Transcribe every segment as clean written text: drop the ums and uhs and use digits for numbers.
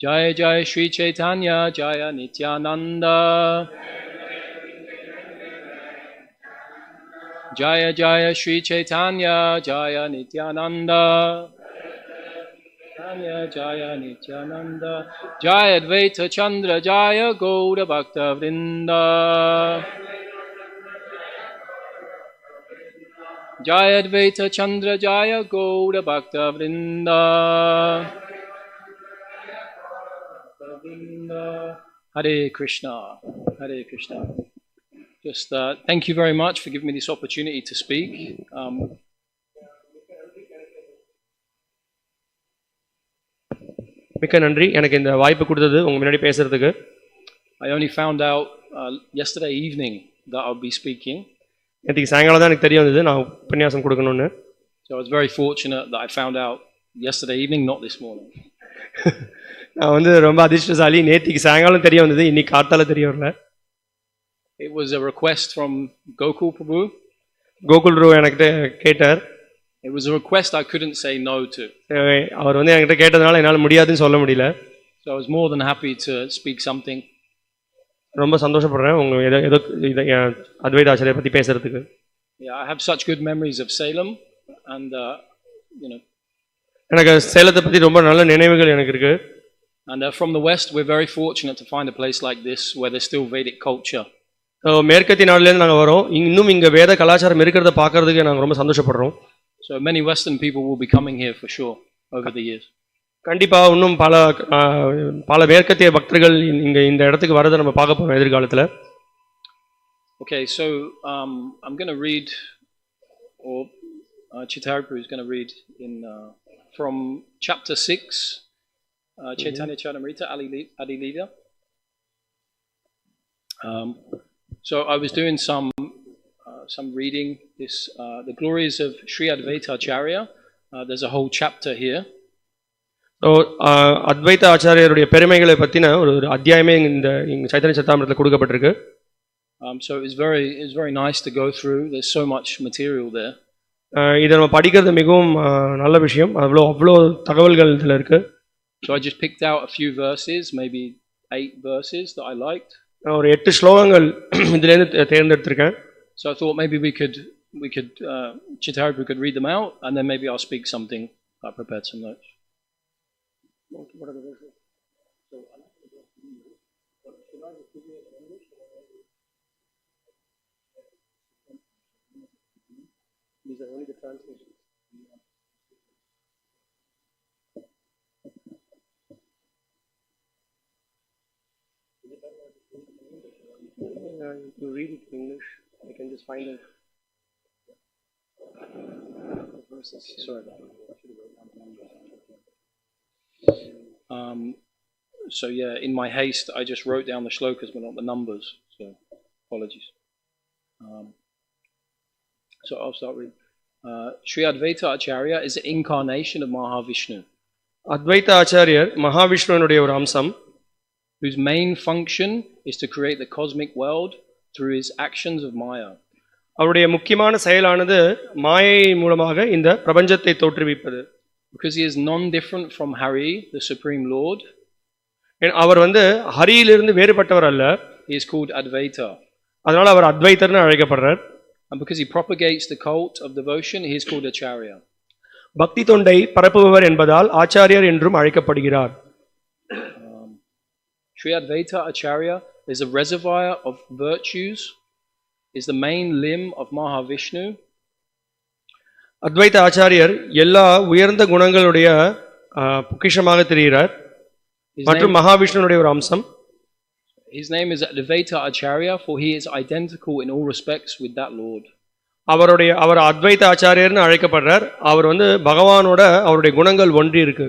Jaya Jaya Shri Chaitanya Jaya Nityananda. Jaya Jaya Shri Chaitanya Jaya Nityananda. Jaya Jaya Nityananda. Jaya Advaita Chandra Jaya Gauda Bhakta Vrinda. Jaya Advaita Chandra Jaya Gauda Bhakta Vrinda. Hare Krishna. Hare Krishna. Just thank you very much for giving me this opportunity to speak. மிக்க நன்றி எனக்கு இந்த வாய்ப்பு கொடுத்தது உங்க முன்னாடி பேசுறதுக்கு. I only found out yesterday evening that I'll be speaking. நேற்று சாயங்காலம் தான் எனக்கு தெரிய வந்தது நான் உபன்யாசம் கொடுக்கணும்னு. So I was very fortunate that I found out yesterday evening, not this morning. நான் வந்து ரொம்ப அதிர்ஷ்டசாலி, நேற்றுக்கு சாயங்காலம் தெரிய வந்தது, இன்னைக்கு காத்தால தெரிய வரல. It was a request from Gokul Prabhu. Gokul பிரபு என்கிட்ட கேட்டார். It was a request I couldn't say no to. அவர் வந்து என்கிட்ட கேட்டதனால என்னால் முடியாதுன்னு சொல்ல முடியல. So I was more than happy to speak something. ரொம்ப சந்தோஷப்படுறேன் உங்க ஏதோ அத்வைத ஆச்சாரியை பத்தி பேசுறதுக்கு. Yeah, I have such good memories of Salem and எனக்கு சேலத்தை பத்தி ரொம்ப நல்ல நினைவுகள் எனக்கு இருக்கு. And from the West we're very fortunate to find a place like this where there's still Vedic culture. மேற்கத்திய நாடுலேருந்து நாங்கள் வரோம், இன்னும் இங்கே வேத கலாச்சாரம் இருக்கிறத பார்க்கறதுக்கு நாங்கள் ரொம்ப சந்தோஷப்படுறோம். So many Western people will be coming here for sure over the years. கண்டிப்பா இன்னும் பல மேற்கத்திய பக்தர்கள் இங்க இந்த இடத்துக்கு வரதை நம்ம பார்க்க போறோம் எதிர்காலத்துல. Okay, so I'm going to read, or Chaitanya Prabhu is going to read in from chapter 6, Chaitanya Charitamrita Adi Lila. So I was doing some reading this the glories of Sri Advaita Acarya. There's a whole chapter here. So Advaita Acharyருடைய பெருமைகளை பத்தின ஒரு அத்தியாயமே இந்த சைத்தன்ய சரிதாமிரத்துல கொடுக்கப்பட்டிருக்கு. So it's very nice to go through. There's so much material there. இத நம்ம படிக்கிறது மிகவும் நல்ல விஷயம். அவ்வளோ தகவல்கள் இதுல இருக்கு. So I just picked out a few verses, maybe 8 verses that I liked. ஒரு 8 ஸ்லோகங்கள் இதுல இருந்து தேர்ந்தெடுத்திருக்கேன். So I thought maybe we could Chaitanya could read them out, and then maybe I'll speak something. I prepared some notes. What are the verses? These are only the translations. You read it in English. I can just find it. Verses. Sorry. So yeah, in my haste, I just wrote down the shlokas but not the numbers. So apologies. So I'll start reading. Sri Advaita Acarya is an incarnation of Mahavishnu. Advaita Acharyar Mahavishnuனுடைய ஒரு அம்சம், whose main function is to create the cosmic world through his actions of Maya. அவருடைய முக்கியமான செயலானது மாயை மூலமாக இந்த பிரபஞ்சத்தை தோற்றுவிப்பது. Because he is non-different from Hari, the Supreme Lord. அவர் வந்து ஹரியிலிருந்து வேறுபட்டவர் அல்ல. He is called Advaita. அதனால அவர் அத்வைதர்னு அழைக்கப்படுறார். And because he propagates the cult of devotion, he is called Acharya. பக்தி தொண்டை பரப்புபவர் என்பதால் ஆச்சாரியர் என்றும் அழைக்கப்படுகிறார். Sri Advaita Acarya is a reservoir of virtues, is the main limb of Mahavishnu. Advaita Acharyar எல்லா உயர்ந்த குணங்களுடைய பொக்கிஷமாக தெரிகிறார் மற்றும் மகாவிஷ்ணுனுடைய ஒரு அம்சம். His name is Advaita Acarya, for he is identical in all respects with that Lord. அவர் அத்வைத ஆச்சாரியர்னு அழைக்கப்படுறார். அவர் வந்து பகவானோட அவருடைய குணங்கள் ஒன்றி இருக்கு.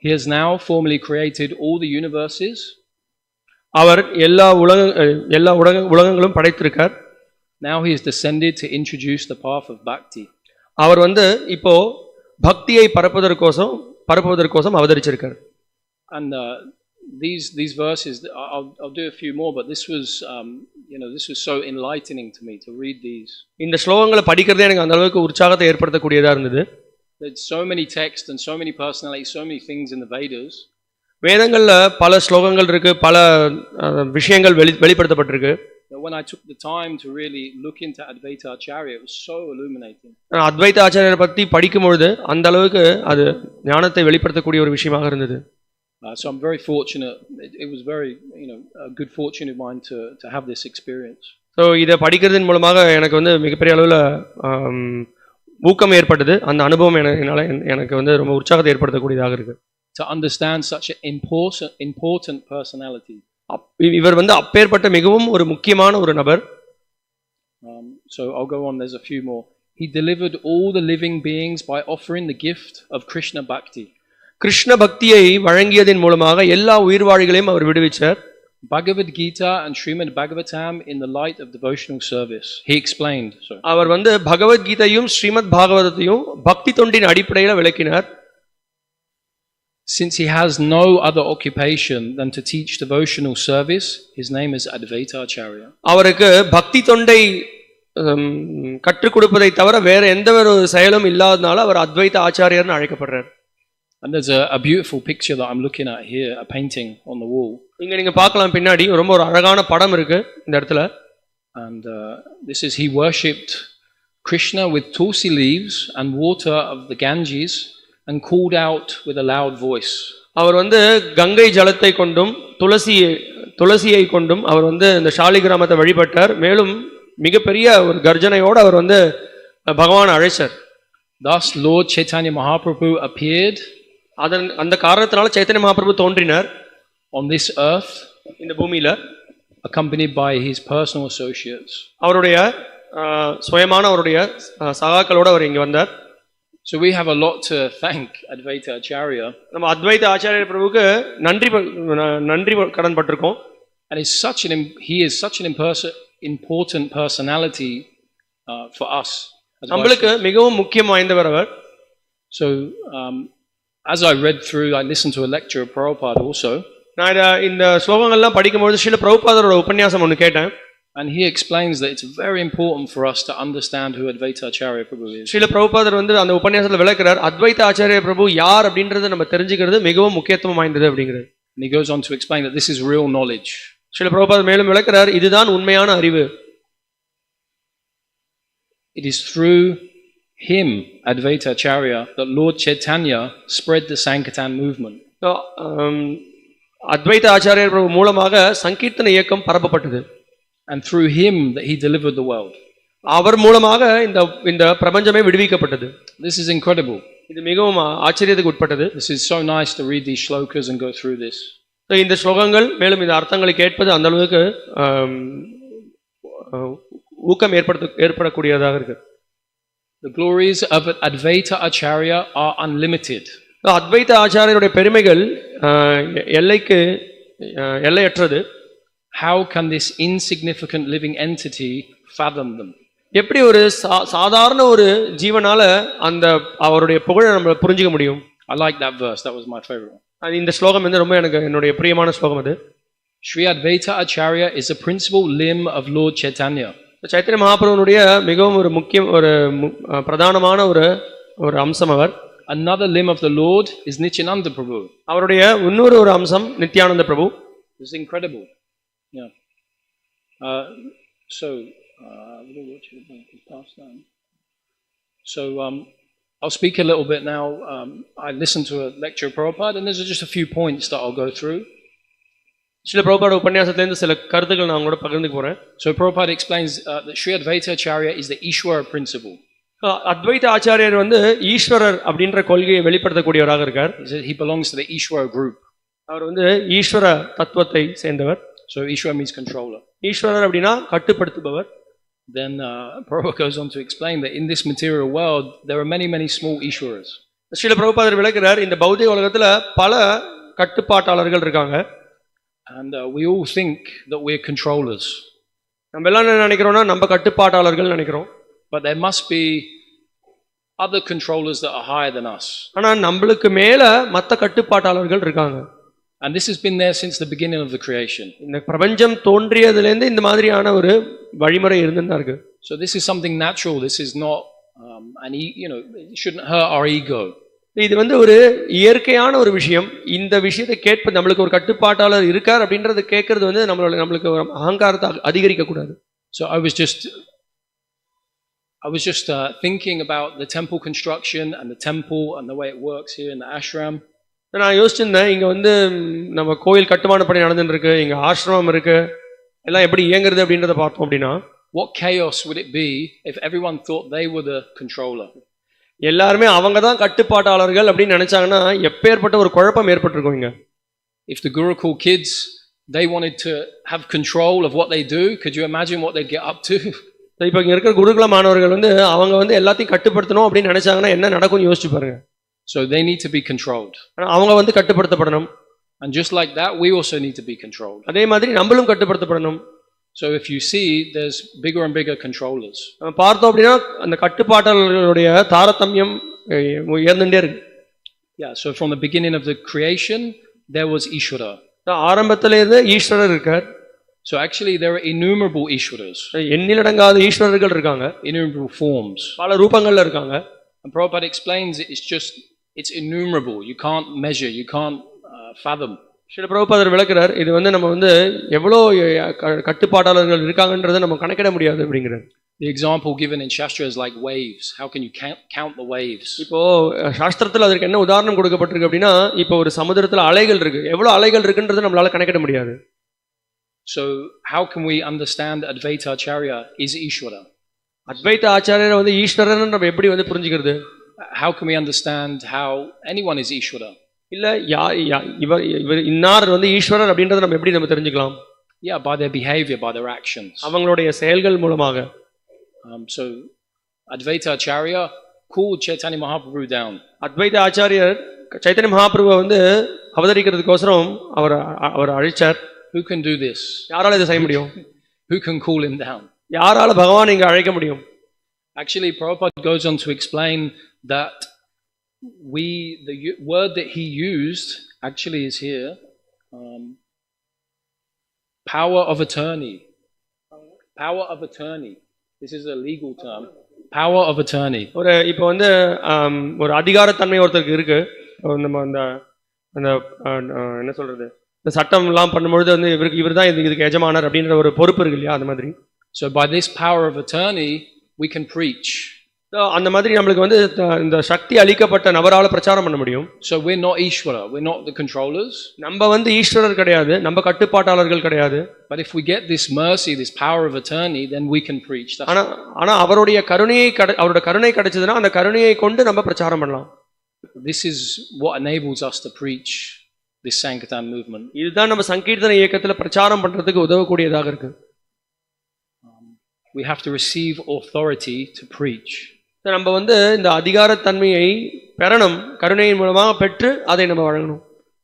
He has now formally created all the universes. அவர் எல்லா உலகங்களும் படைத்திருக்கார். Now he has descended to introduce the path of bhakti. அவர் வந்து இப்போ பக்தியை பரப்புவதற்கோசம் அவதரிச்சிருக்கார். And these verses, I'll do a few more, but this was this was so enlightening to me to read these. இந்த ஸ்லோகங்களை படிக்கிறதே எனக்கு அந்த அளவுக்கு உற்சாகத்தை ஏற்படுத்தக்கூடியதா இருந்தது. There's so many texts and so many personalities, so many things in the Vedas. வேதங்கள்ல பல ஸ்லோகங்கள் இருக்கு, பல விஷயங்கள் வெளிப்படுத்தப்பட்டிருக்கு. When I took the time to really look into Advaita Acarya, it was so illuminating. அத்வைத ஆச்சாரியரை பத்தி படிக்கும்பொழுது அந்த அளவுக்கு அது ஞானத்தை வெளிப்படுத்தக்கூடிய ஒரு விஷயமாக இருந்தது. So I'm very fortunate. It was very, a good fortune of mine to have this experience. So இதை படிக்கிறதன் மூலமாக எனக்கு வந்து மிகப்பெரிய அளவில் ஊக்கம் ஏற்பட்டது. அந்த அனுபவம் எனக்கு வந்து ரொம்ப உற்சாகத்தை ஏற்படுத்தக்கூடியதாக இருக்கு. To understand such an important personality. இவர் வந்து அப்பேற்பட்ட மிகவும் ஒரு முக்கியமான ஒரு நபர். So I'll go on. There's a few more. He delivered all the living beings by offering the gift of Krishna Bhakti. Krishna பக்தியை வழங்கியதன் மூலமாக எல்லா உயிர்வாழிகளையும் அவர் விடுவிச்சார். Bhagavad Gita and Srimad Bhagavatam in the light of devotional service. He explained. அவர் வந்து பகவத் கீதையும் ஸ்ரீமத் பாகவதத்தையும் பக்தி தொண்டின் அடிப்படையில் விளக்கினார். Since he has no other occupation than to teach devotional service, his name is Advaita Acarya. அவருக்கு பக்தி தொண்டை கற்றுக் கொடுப்பதை தவிர வேற எந்த ஒரு செயலும் இல்லாதனால அவர் அத்வைத ஆச்சாரியர்னு அழைக்கப்படுறார். And there's a beautiful picture that I'm looking at here, a painting on the wall. இங்க நீங்க பார்க்கலாம், பின்னாடி ரொம்ப ஒரு அழகான படம் இருக்கு இந்த இடத்துல. And this is he worshipped Krishna with tulsi leaves and water of the Ganges and called out with a loud voice. அவர் வந்து கங்கை ஜலத்தை கொண்டும் துளசியை கொண்டும் அவர் வந்து இந்த ஷாலி கிராமத்தை வழிபட்டார். மேலும் மிகப்பெரிய ஒரு கர்ஜனையோடு அவர் வந்து பகவான் அழைச்சார். Thus Lord Chaitanya Mahaprabhu appeared. அந்த காரணத்தினால சைத்தன்ய மகாபிரபு தோன்றினார் on this earth, இந்த பூமியில, accompanied by his personal associates. அவருடைய சுயமான அவருடைய சகாக்களோடு அவர் இங்க வந்தார். So we have a lot to thank Advaita Acarya. நம்ம அத்வைத ஆச்சாரிய பிரபுவுக்கு நன்றி கடன் பட்டிருக்கோம். And he is such an important personality for us. நம்மளுக்கு மிகவும் முக்கியம் வாய்ந்தவர் அவர். So as I read through, I listened to a lecture of Prabhupada also. நான் இந்த ஸ்லோகங்கள்லாம் படிக்கும்போது ஸ்ரீல பிரபுபாதரோட உபன்யாசம் ஒன்று கேட்டேன். And he explains that it's very important for us to understand who Advaita Acarya Prabhu is. Srila பிரபுபாதர் வந்து அந்த உபன்யாசத்துல விளக்குறார், அத்வைத ஆச்சாரிய பிரபு யார் அப்படின்றத நம்ம தெரிஞ்சுக்கிறது மிகவும் முக்கியத்துவம் வாய்ந்தது அப்படிங்கிறது. And he goes on to explain that this is real knowledge. Srila பிரபுபாதர் மேலும் விளக்குறார், இதுதான் உண்மையான அறிவு. It is through him, Advaita Acarya, that Lord Chaitanya spread the Sankirtan movement. அத்வைத ஆச்சாரியர் பிரபு மூலமாக சங்கீர்த்தன இயக்கம் பரப்பப்பட்டது. And through him that he delivered the world. அவர் மூலமாக இந்த பிரபஞ்சமே விடுவிக்கப்பட்டது. This is incredible. இது மிகவும் ஆச்சரியத்துக்கு உட்பட்டது. This is so nice to read these shlokas and go through this. இந்த ஸ்லோகங்கள் மேலும் இந்த அர்த்தங்களை கேட்பது அந்த அளவுக்கு ஊக்கம் ஏற்படக்கூடியதாக இருக்கு. The glories of Advaita Acarya are unlimited. அத்வைத ஆச்சாரியருடைய பெருமைகள் எல்லையற்றது. How can this insignificant living entity fathom them? எப்படி ஒரு சாதாரண ஒரு ஜீவனால அந்த அவருடைய புகழை நம்ம புரிஞ்சுக்க முடியும்? I like that verse. That was my favorite. இந்த ஸ்லோகம் வந்து ரொம்ப என்னுடைய பிரியமான ஸ்லோகம் அது. Sri Advaita Acarya is a principal limb of Lord Chaitanya. Chaitanya மகாபிரபுனுடைய மிகவும் ஒரு முக்கியம் ஒரு பிரதானமான ஒரு அம்சம் அவர். Another limb of the Lord is Nityananda Prabhu. அவருடைய இன்னொரு ஒரு அம்சம் நித்யானந்த பிரபு. It's incredible. Yeah. So I'll speak a little bit now. I listened to a lecture of Prabhupada, and there's just a few points that I'll go through. சில பிரபுபாத உபன்யாசத்திலிருந்து சில கருத்துக்கள் நான் உங்களோட பகிர்ந்துக்க போறேன். So Prabhupada explains that Sri Advaita Acarya is the Ishwara principle. அத்வைத ஆச்சாரியர் வந்து ஈஸ்வரர் அப்படின்ற கொள்கையை வெளிப்படுத்தக்கூடியவராக இருக்கார். He belongs to the Ishwara group. அவர் வந்து ஈஸ்வர தத்துவத்தை சேர்ந்தவர். So Ishwara means controller. Eswarar அப்படின்னா கட்டுப்படுத்துபவர். Then Prabhupada goes on to explain that in this material world there are many small Ishwaras. Srila பிரபுபாதர் விளக்குறார், இந்த பௌதிக உலகத்துல பல கட்டுப்பாட்டாளர்கள் இருக்காங்க. And we all think that we're controllers. நம்ம எல்லாம் என்ன நினைக்கிறோம்னா நம்ம கட்டுப்பாட்டாளர்கள் நினைக்கிறோம். But there must be other controllers that are higher than us. ஆனா நம்மளுக்கு மேல மத்த கட்டுப்பாட்டாளர்கள் இருக்காங்க. And this has been there since the beginning of the creation. இந்த பிரபஞ்சம் தோன்றியதிலிருந்து இருந்து இந்த மாதிரியான ஒரு வழிமுறை இருந்துதான் இருக்கு. So this is something natural. This is not it shouldn't hurt our ego. இது வந்து ஒரு இயற்கையான ஒரு விஷயம். இந்த விஷயத்தை கேட்பது நம்மளுக்கு ஒரு கட்டுப்பாட்டாளர் இருக்கார் அப்படின்றது கேட்கறது வந்து நம்மளுக்கு ஒரு அகங்காரத்தை அதிகரிக்க கூடாது. So I was just thinking about the temple construction and the temple and the way it works here in the ashram. நான் யோசிச்சிருந்தேன், இங்க வந்து நம்ம கோயில் கட்டுமான பணி நடந்துட்டு இருக்கு, இங்க ஆசிரமம் இருக்கு, எல்லாம் எப்படி இயங்குறது அப்படின்றத பார்த்தோம் அப்படின்னா, what chaos would it be if everyone thought they were the controller? எல்லாருமே அவங்க தான் கட்டுப்பாட்டாளர்கள் அப்படின்னு நினைச்சாங்கன்னா எப்பேற்பட்ட ஒரு குழப்பம் ஏற்பட்டிருக்கும் இங்க. If the Gurukul kids, they wanted to have control of what they do, could you imagine what they'd get up to? இப்போ இங்க இருக்கிற குருகுல மாணவர்கள் வந்து அவங்க வந்து எல்லாத்தையும் கட்டுப்படுத்தணும் அப்படின்னு நினைச்சாங்கன்னா என்ன நடக்கும்னு யோசிச்சு பாருங்க. So they need to be controlled. அவங்க வந்து கட்டுப்படுத்தப்படணும். And just like that, we also need to be controlled. அதே மாதிரி நம்மளும் கட்டுப்படுத்தப்படணும். So if you see, there's bigger and bigger controllers. பார்த்தோம் அப்படின்னா அந்த கட்டுப்பாட்டாளர்களுடைய தாரதமியம் உயர்ந்துட்டே இருக்கு. Yeah, so from the beginning of the creation, there was Ishvara. ஆரம்பத்திலே இருந்து ஈஸ்வரர் இருக்கார். So actually there are innumerable Ishwaras. எண்ணிலடங்காத ஈஸ்வரர்கள் இருக்காங்க. Innumerable forms. பல ரூபங்கள்ல இருக்காங்க. And Prabhupada explains it's innumerable. You can't measure, you can't fathom. Srila பிரபுபாதர் விளக்குறார், இது வந்து நம்ம வந்து எவ்வளோ கட்டுப்பாட்டாளர்கள் இருக்காங்கன்றதை நம்ம கணக்கிட முடியாது அப்படிங்கிறார். The example given in Shastra is like waves. How can you count the waves? இப்போ சாஸ்திரத்துல அதற்கு என்ன உதாரணம் கொடுக்கப்பட்டிருக்கு அப்படின்னா, இப்போ ஒரு சமுத்திரத்துல அலைகள் இருக்கு, எவ்வளவு அலைகள் இருக்குன்றதை நம்மளால கணக்கிட முடியாது. So how can we understand Advaita Acarya is Ishvara? அத்வைத ஆச்சாரியர் வந்து ஈஸ்வரன் நம்ம எப்படி வந்து புரிஞ்சுக்கிறது? How can we understand how anyone is Ishvara? இல்ல இவர் இன்னார் வந்து ஈஸ்வரர் அப்படின்றத நம்ம எப்படி நம்ம தெரிஞ்சுக்கலாம்? Yeah, by their behavior, by their actions. அவங்களுடைய செயல்கள் மூலமாக. So Advaita Acarya called Chaitanya Mahaprabhu down. அத்வைத ஆச்சாரியர் சைத்தன்ய மகாபிரபுவை வந்து அவதரிக்கிறதுக்கோசரம் அவர் அழைச்சார். Who can do this? யாரால இதை செய்ய முடியும்? Who can call him down? யாரால பகவான் இங்க அழைக்க முடியும்? Actually, Prabhupada goes on to explain that the word that he used actually is here, power of attorney. Power of attorney. This is a legal term. Power of attorney. இப்போ வந்து ஒரு அதிகாரத்தன்மை ஒருத்தருக்கு இருக்கு. நம்ம அந்த என்ன சொல்றது, இந்த சட்டம் எல்லாம் பண்ணும்பொழுது வந்து இவர் தான் இதுக்கு எஜமானர் அப்படின்ற ஒரு பொறுப்பு இருக்கு இல்லையா, அது மாதிரி. So by this power of attorney we can preach. அந்த மாதிரி நம்மளுக்கு வந்து இந்த சக்தி அளிக்கப்பட்ட நபரால பிரச்சாரம் பண்ண முடியும். So we're not Ishvara, we're not the controllers. நம்ம வந்து ஈஸ்வரர் கிடையாது, நம்ம கட்டுப்பாட்டாளர்கள் கிடையாது. But if we get this mercy, this power of attorney, then we can preach. ஆனா அவருடைய கருணை கிடைச்சதுன்னா அந்த கருணையை கொண்டு நம்ம பிரச்சாரம் பண்ணலாம். This is what enables us to preach this Sankirtan movement. இதுதான் நம்ம சங்கீர்த்தன இயக்கத்துல பிரச்சாரம் பண்றதுக்கு உதவக்கூடியதாக இருக்கு. We have to receive authority to preach. நம்ம வந்து இந்த அதிகாரத்தன்மையை பெறணும், கருணையின் மூலமாக பெற்று அதை நம்ம வழங்கணும்.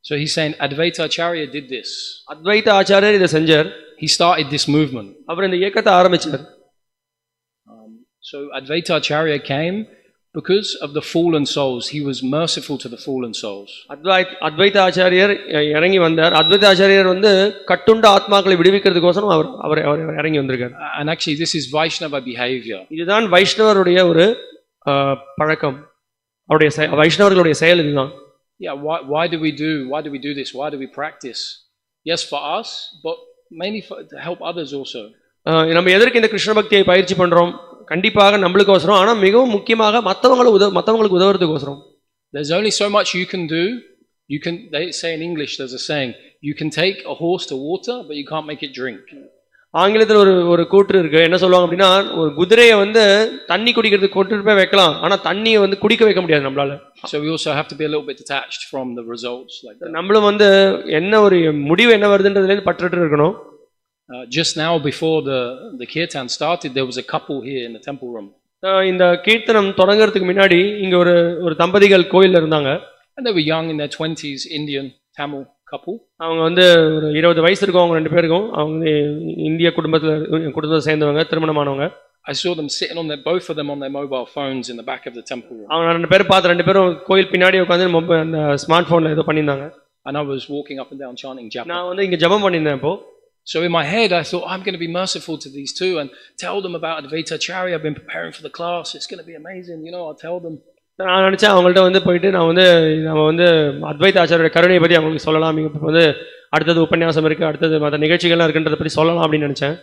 So he's saying Advaita Acarya did this. அத்வைத ஆச்சாரியர் இதை செஞ்சார். He started this movement. அவர் இந்த இயக்கத்தை ஆரம்பிச்சார். So Advaita Acarya came because of the fallen souls. He was merciful to the fallen souls. அத்வைத ஆச்சாரியர் இறங்கி வந்தார். அத்வைத ஆச்சாரியர் வந்து கட்டுண்ட ஆத்மாக்களை விடுவிக்கிறதுக்கோசரம் அவர் இறங்கி வந்திருக்கார். And actually this is Vaishnava behavior. இதுதான் வைஷ்ணவருடைய ஒரு பழக்கம், அவருடைய வைஷ்ணவர்களுடைய செயல் இதுதான். Yeah, why do we do this? Why do we practice? Yes, for us, but mainly to help others also. நம்ம எதற்கு இந்த கிருஷ்ண பக்தியை பயிற்சி பண்றோம்? கண்டிப்பாக நம்மளுக்கோசரம், ஆனா மிகவும் முக்கியமாக மற்றவங்களுக்கு உதவுறதுக்கோசரம். There's only so much you can do. They say in English, there's a saying, you can take a horse to water, but you can't make it drink. ஆங்கிலத்தில் ஒரு கூற்று இருக்கு, என்ன சொல்லுவாங்க அப்படின்னா, ஒரு குதிரையை வந்து தண்ணி குடிக்கிறதுக்கு கொண்டு போய் வைக்கலாம், ஆனா தண்ணியை வந்து குடிக்க வைக்க முடியாது நம்மளால. So we also have to be a little bit detached from the results like that. நம்மளும் வந்து என்ன ஒரு முடிவு என்ன வருதுன்றதுல இருந்து பற்றற்று இருக்கணும். Just now before the kirtan started, there was a couple here in the temple room. இந்த கீர்த்தனம் தொடங்கிறதுக்கு முன்னாடி இங்க ஒரு தம்பதிகள் கோயில்ல இருந்தாங்க. And they were young, in their 20s, Indian Tamil couple. அவங்க வந்து ஒரு 20 வயசு இருக்கும் அவங்க ரெண்டு பேருக்கும். அவங்க இந்திய குடும்பத்தை சேர்ந்தவங்க, திருமணமானவங்க. I saw them sitting both of them on their mobile phones in the back of the temple room. அவங்க ரெண்டு பேரும் பார்த்து ரெண்டு பேரும் கோயில் பின்னாடி உட்கார்ந்து அந்த ஸ்மார்ட் போன்ல ஏதோ பண்ணிருந்தாங்க. And I was walking up and down chanting japa. நான் வந்து இங்க ஜெபம் பண்ணிருந்தேன் அப்போ. So in my head I thought, I'm going to be merciful to these two and tell them about Advaita Acarya. I've been preparing for the class. It's going to be amazing, I'll tell them. நான் நினைச்சேன் அவங்கள்ட்ட வந்து போயிட்டு நான் வந்து நம்ம வந்து அத்வைத ஆச்சாரியோட கருணையை பற்றி அவங்களுக்கு சொல்லலாம். இப்போ வந்து அடுத்தது உபன்யாசம் இருக்குது, அடுத்தது மற்ற நிகழ்ச்சிகள்லாம் இருக்குன்றதை பற்றி சொல்லலாம் அப்படின்னு நினச்சேன்.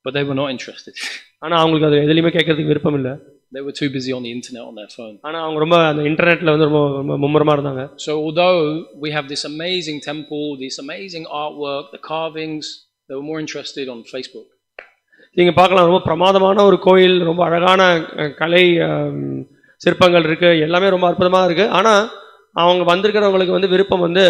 But they were not interested. ஆனால் அவங்களுக்கு அது எதுலையுமே கேட்கறதுக்கு விருப்பம் இல்லை. They were too busy on the internet on their phone. ஆனால் அவங்க ரொம்ப அந்த இன்டர்நெட்டில் வந்து ரொம்ப மும்முரமாக இருந்தாங்க. So although we have this amazing temple, this amazing artwork, the carvings, they were more interested on Facebook. நீங்கள் பார்க்கலாம், ரொம்ப பிரமாதமான ஒரு கோயில், ரொம்ப அழகான கலை சிற்பங்கள் இருக்குது, எல்லாமே ரொம்ப அற்புதமாக இருக்குது. ஆனால் அவங்க வந்திருக்கிறவங்களுக்கு வந்து விருப்பம் வந்து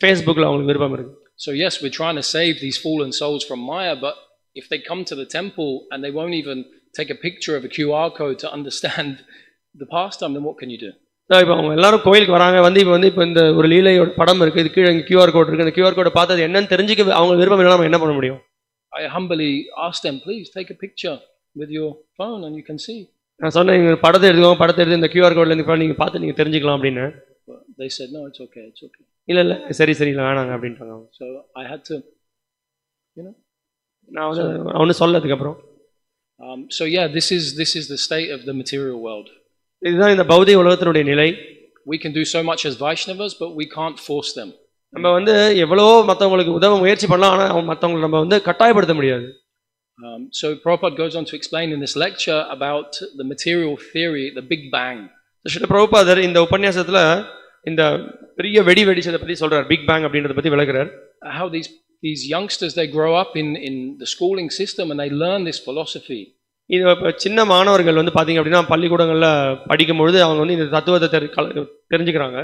ஃபேஸ்புக்கில் அவங்களுக்கு விருப்பம் இருக்குது. So yes, we're trying to save these fallen souls from Maya, but if they come to the temple and they won't even take a picture of a QR code to understand the pastime, then what can you do? இப்போ அவங்க எல்லாரும் கோயிலுக்கு வராங்க, வந்து இப்போ இந்த ஒரு லீலையோட படம் இருக்குது, இது கீழே QR கோட் இருக்குது, அந்த QR கோடை பார்த்தது என்னன்னு தெரிஞ்சுக்க அவங்க விருப்பம் இல்லை, நம்ம என்ன பண்ண முடியும்? I humbly asked them, please take a picture with your phone and you can see. நான் சொன்னேன், படத்தை எடுத்துக்கோங்க, படத்தை எடுத்து இந்த QR கோட்ல இருந்து நீங்கள் பார்த்து நீங்கள் தெரிஞ்சுக்கலாம் அப்படின்னு. They said no, it's okay. இல்லை சரி இல்லை வேணாங்க அப்படின்ட்டாங்க. So I had to, நான் வந்து அவனு சொல்லதுக்கு அப்புறம் so yeah, this is the state of the material world. இதுதான் இந்த பௌதிக உலகத்தினுடைய நிலை. We can do so much as Vaishnavas, but we can't force them. நம்ம வந்து எவ்வளோ மற்றவங்களுக்கு உதவ முயற்சி பண்ணலாம், ஆனால் மற்றவங்களை நம்ம வந்து கட்டாயப்படுத்த முடியாது. So Prabhupada goes on to explain in this lecture about the material theory, the Big Bang. Srila பிரபுபாதர் இந்த உபன்யாசத்துல இந்த பெரிய வெடிச்சதை பத்தி சொல்றார், பிக் பேங் அப்படின்றத பத்தி விளக்குறார். How these youngsters, they grow up in the schooling system and they learn this philosophy. இது சின்ன மாணவர்கள் வந்து பாத்தீங்க அப்படின்னா பள்ளிக்கூடங்கள்ல படிக்கும் பொழுது அவங்க வந்து இந்த தத்துவத்தை தெரிஞ்சுக்கிறாங்க.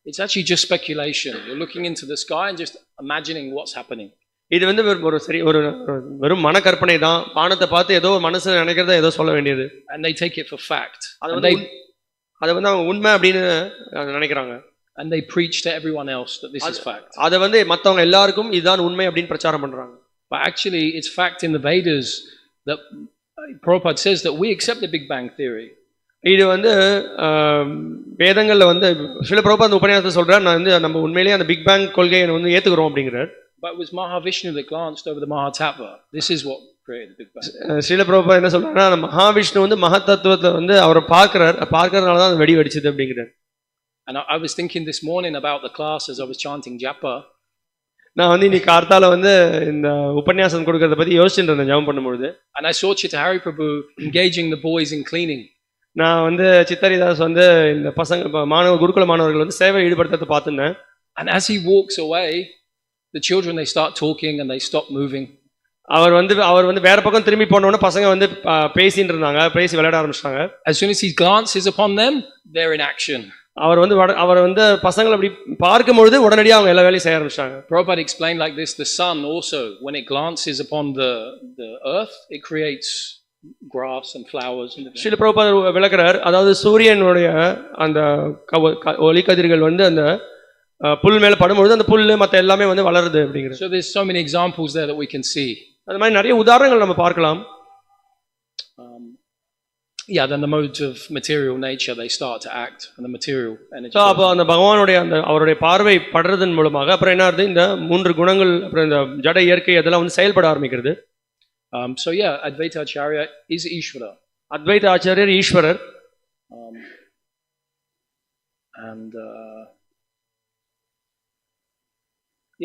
It's actually just speculation. You're looking into the sky and just imagining what's happening. இது வந்து ஒரு வெறும் மனக்கற்பனை தான். வானத்தை பார்த்து ஏதோ மனசுல நினைக்கிறத ஏதோ சொல்ல வேண்டியது. And they take it for fact. அதை வந்து அவங்க உண்மை அப்படின்னு நினைக்கிறாங்க. And they preach to everyone else that this is fact. அதை வந்து மற்றவங்க எல்லாருக்கும் இதுதான் உண்மை அப்படின்னு பிரச்சாரம் பண்றாங்க. But actually it's fact in the Vedas that Prabhupada says that we accept the Big Bang theory. இது வந்து வேதங்கள்ல வந்து ஸ்ரீல பிரபுபாத உபன்யாசத்தை சொல்றார், நான் வந்து நம்ம உண்மையிலேயே அந்த பிக் பேங் கொள்கையை வந்து ஏத்துக்கிறோம் அப்படிங்கிறார். But it was Mahavishnu that glanced over the Mahatattva. This is what created the Big Bang. Srila Prabhupada என்ன சொல்றாருன்னா, அந்த மகாவிஷ்ணு வந்து மகத்தத்துவத்தை வந்து அவர் பார்க்கறதுனால தான் அந்த வெடிச்சது அப்படிங்கிறார். And I was thinking this morning about the class as I was chanting japa. நான் வந்து இன்னைக்கு கார்த்தால வந்து இந்த உபன்யாசம் கொடுக்கறத பத்தி யோசிச்சுட்டு இருந்தேன் ஜெபம் பண்ணும்போது. And I saw Chitahari Prabhu engaging the boys in cleaning. நான் வந்து சித்தரிதாஸ் வந்து இந்த பசங்க குருகுல மாணவர்கள் வந்து சேவை ஈடுபடுத்துறத பார்த்துனேன். And as he walks away, the children, they start talking and they stop moving. அவர் வந்து வேற பக்கம் திரும்பி போனோனே பசங்க வந்து பேசிட்டு இருந்தாங்க, பேசி விளையாட ஆரம்பிச்சாங்க. As soon as he glances upon them, they're in action. அவர் வந்து பசங்களை அப்படி பார்க்கும்பொழுது உடனடியாக அவங்க எல்லா வேலையும் செய்ய ஆரம்பிச்சாங்க. Prabhupada explained like this: the sun also, when it glances upon the earth, it creates grass and flowers. Srila பிரபுபாதர் விளக்குறார், அதாவது சூரியனுடைய அந்த ஒளி கதிர்கள் வந்து அந்த புல் மேல படும்பொழுது அந்த புல் மற்ற எல்லாமே வந்து வளருது அப்படிங்கிறது. So there's so many examples there that we can see. அது மாதிரி நிறைய உதாரணங்கள் நம்ம பார்க்கலாம். Yeah, then the modes of material nature, they start to act, and the material energy. So அப்ப அந்த பகவானுடைய அந்த அவருடைய பார்வை படுறதன் மூலமாக அப்புறம் என்ன ஆகுது, இந்த மூன்று குணங்கள் அப்புறம் இந்த ஜட இயற்கை அதெல்லாம் வந்து செயல்பட ஆரம்பிக்கிறது. So yeah, Advaita Acarya is Ishvara. Advaita Acarya Eswarar. And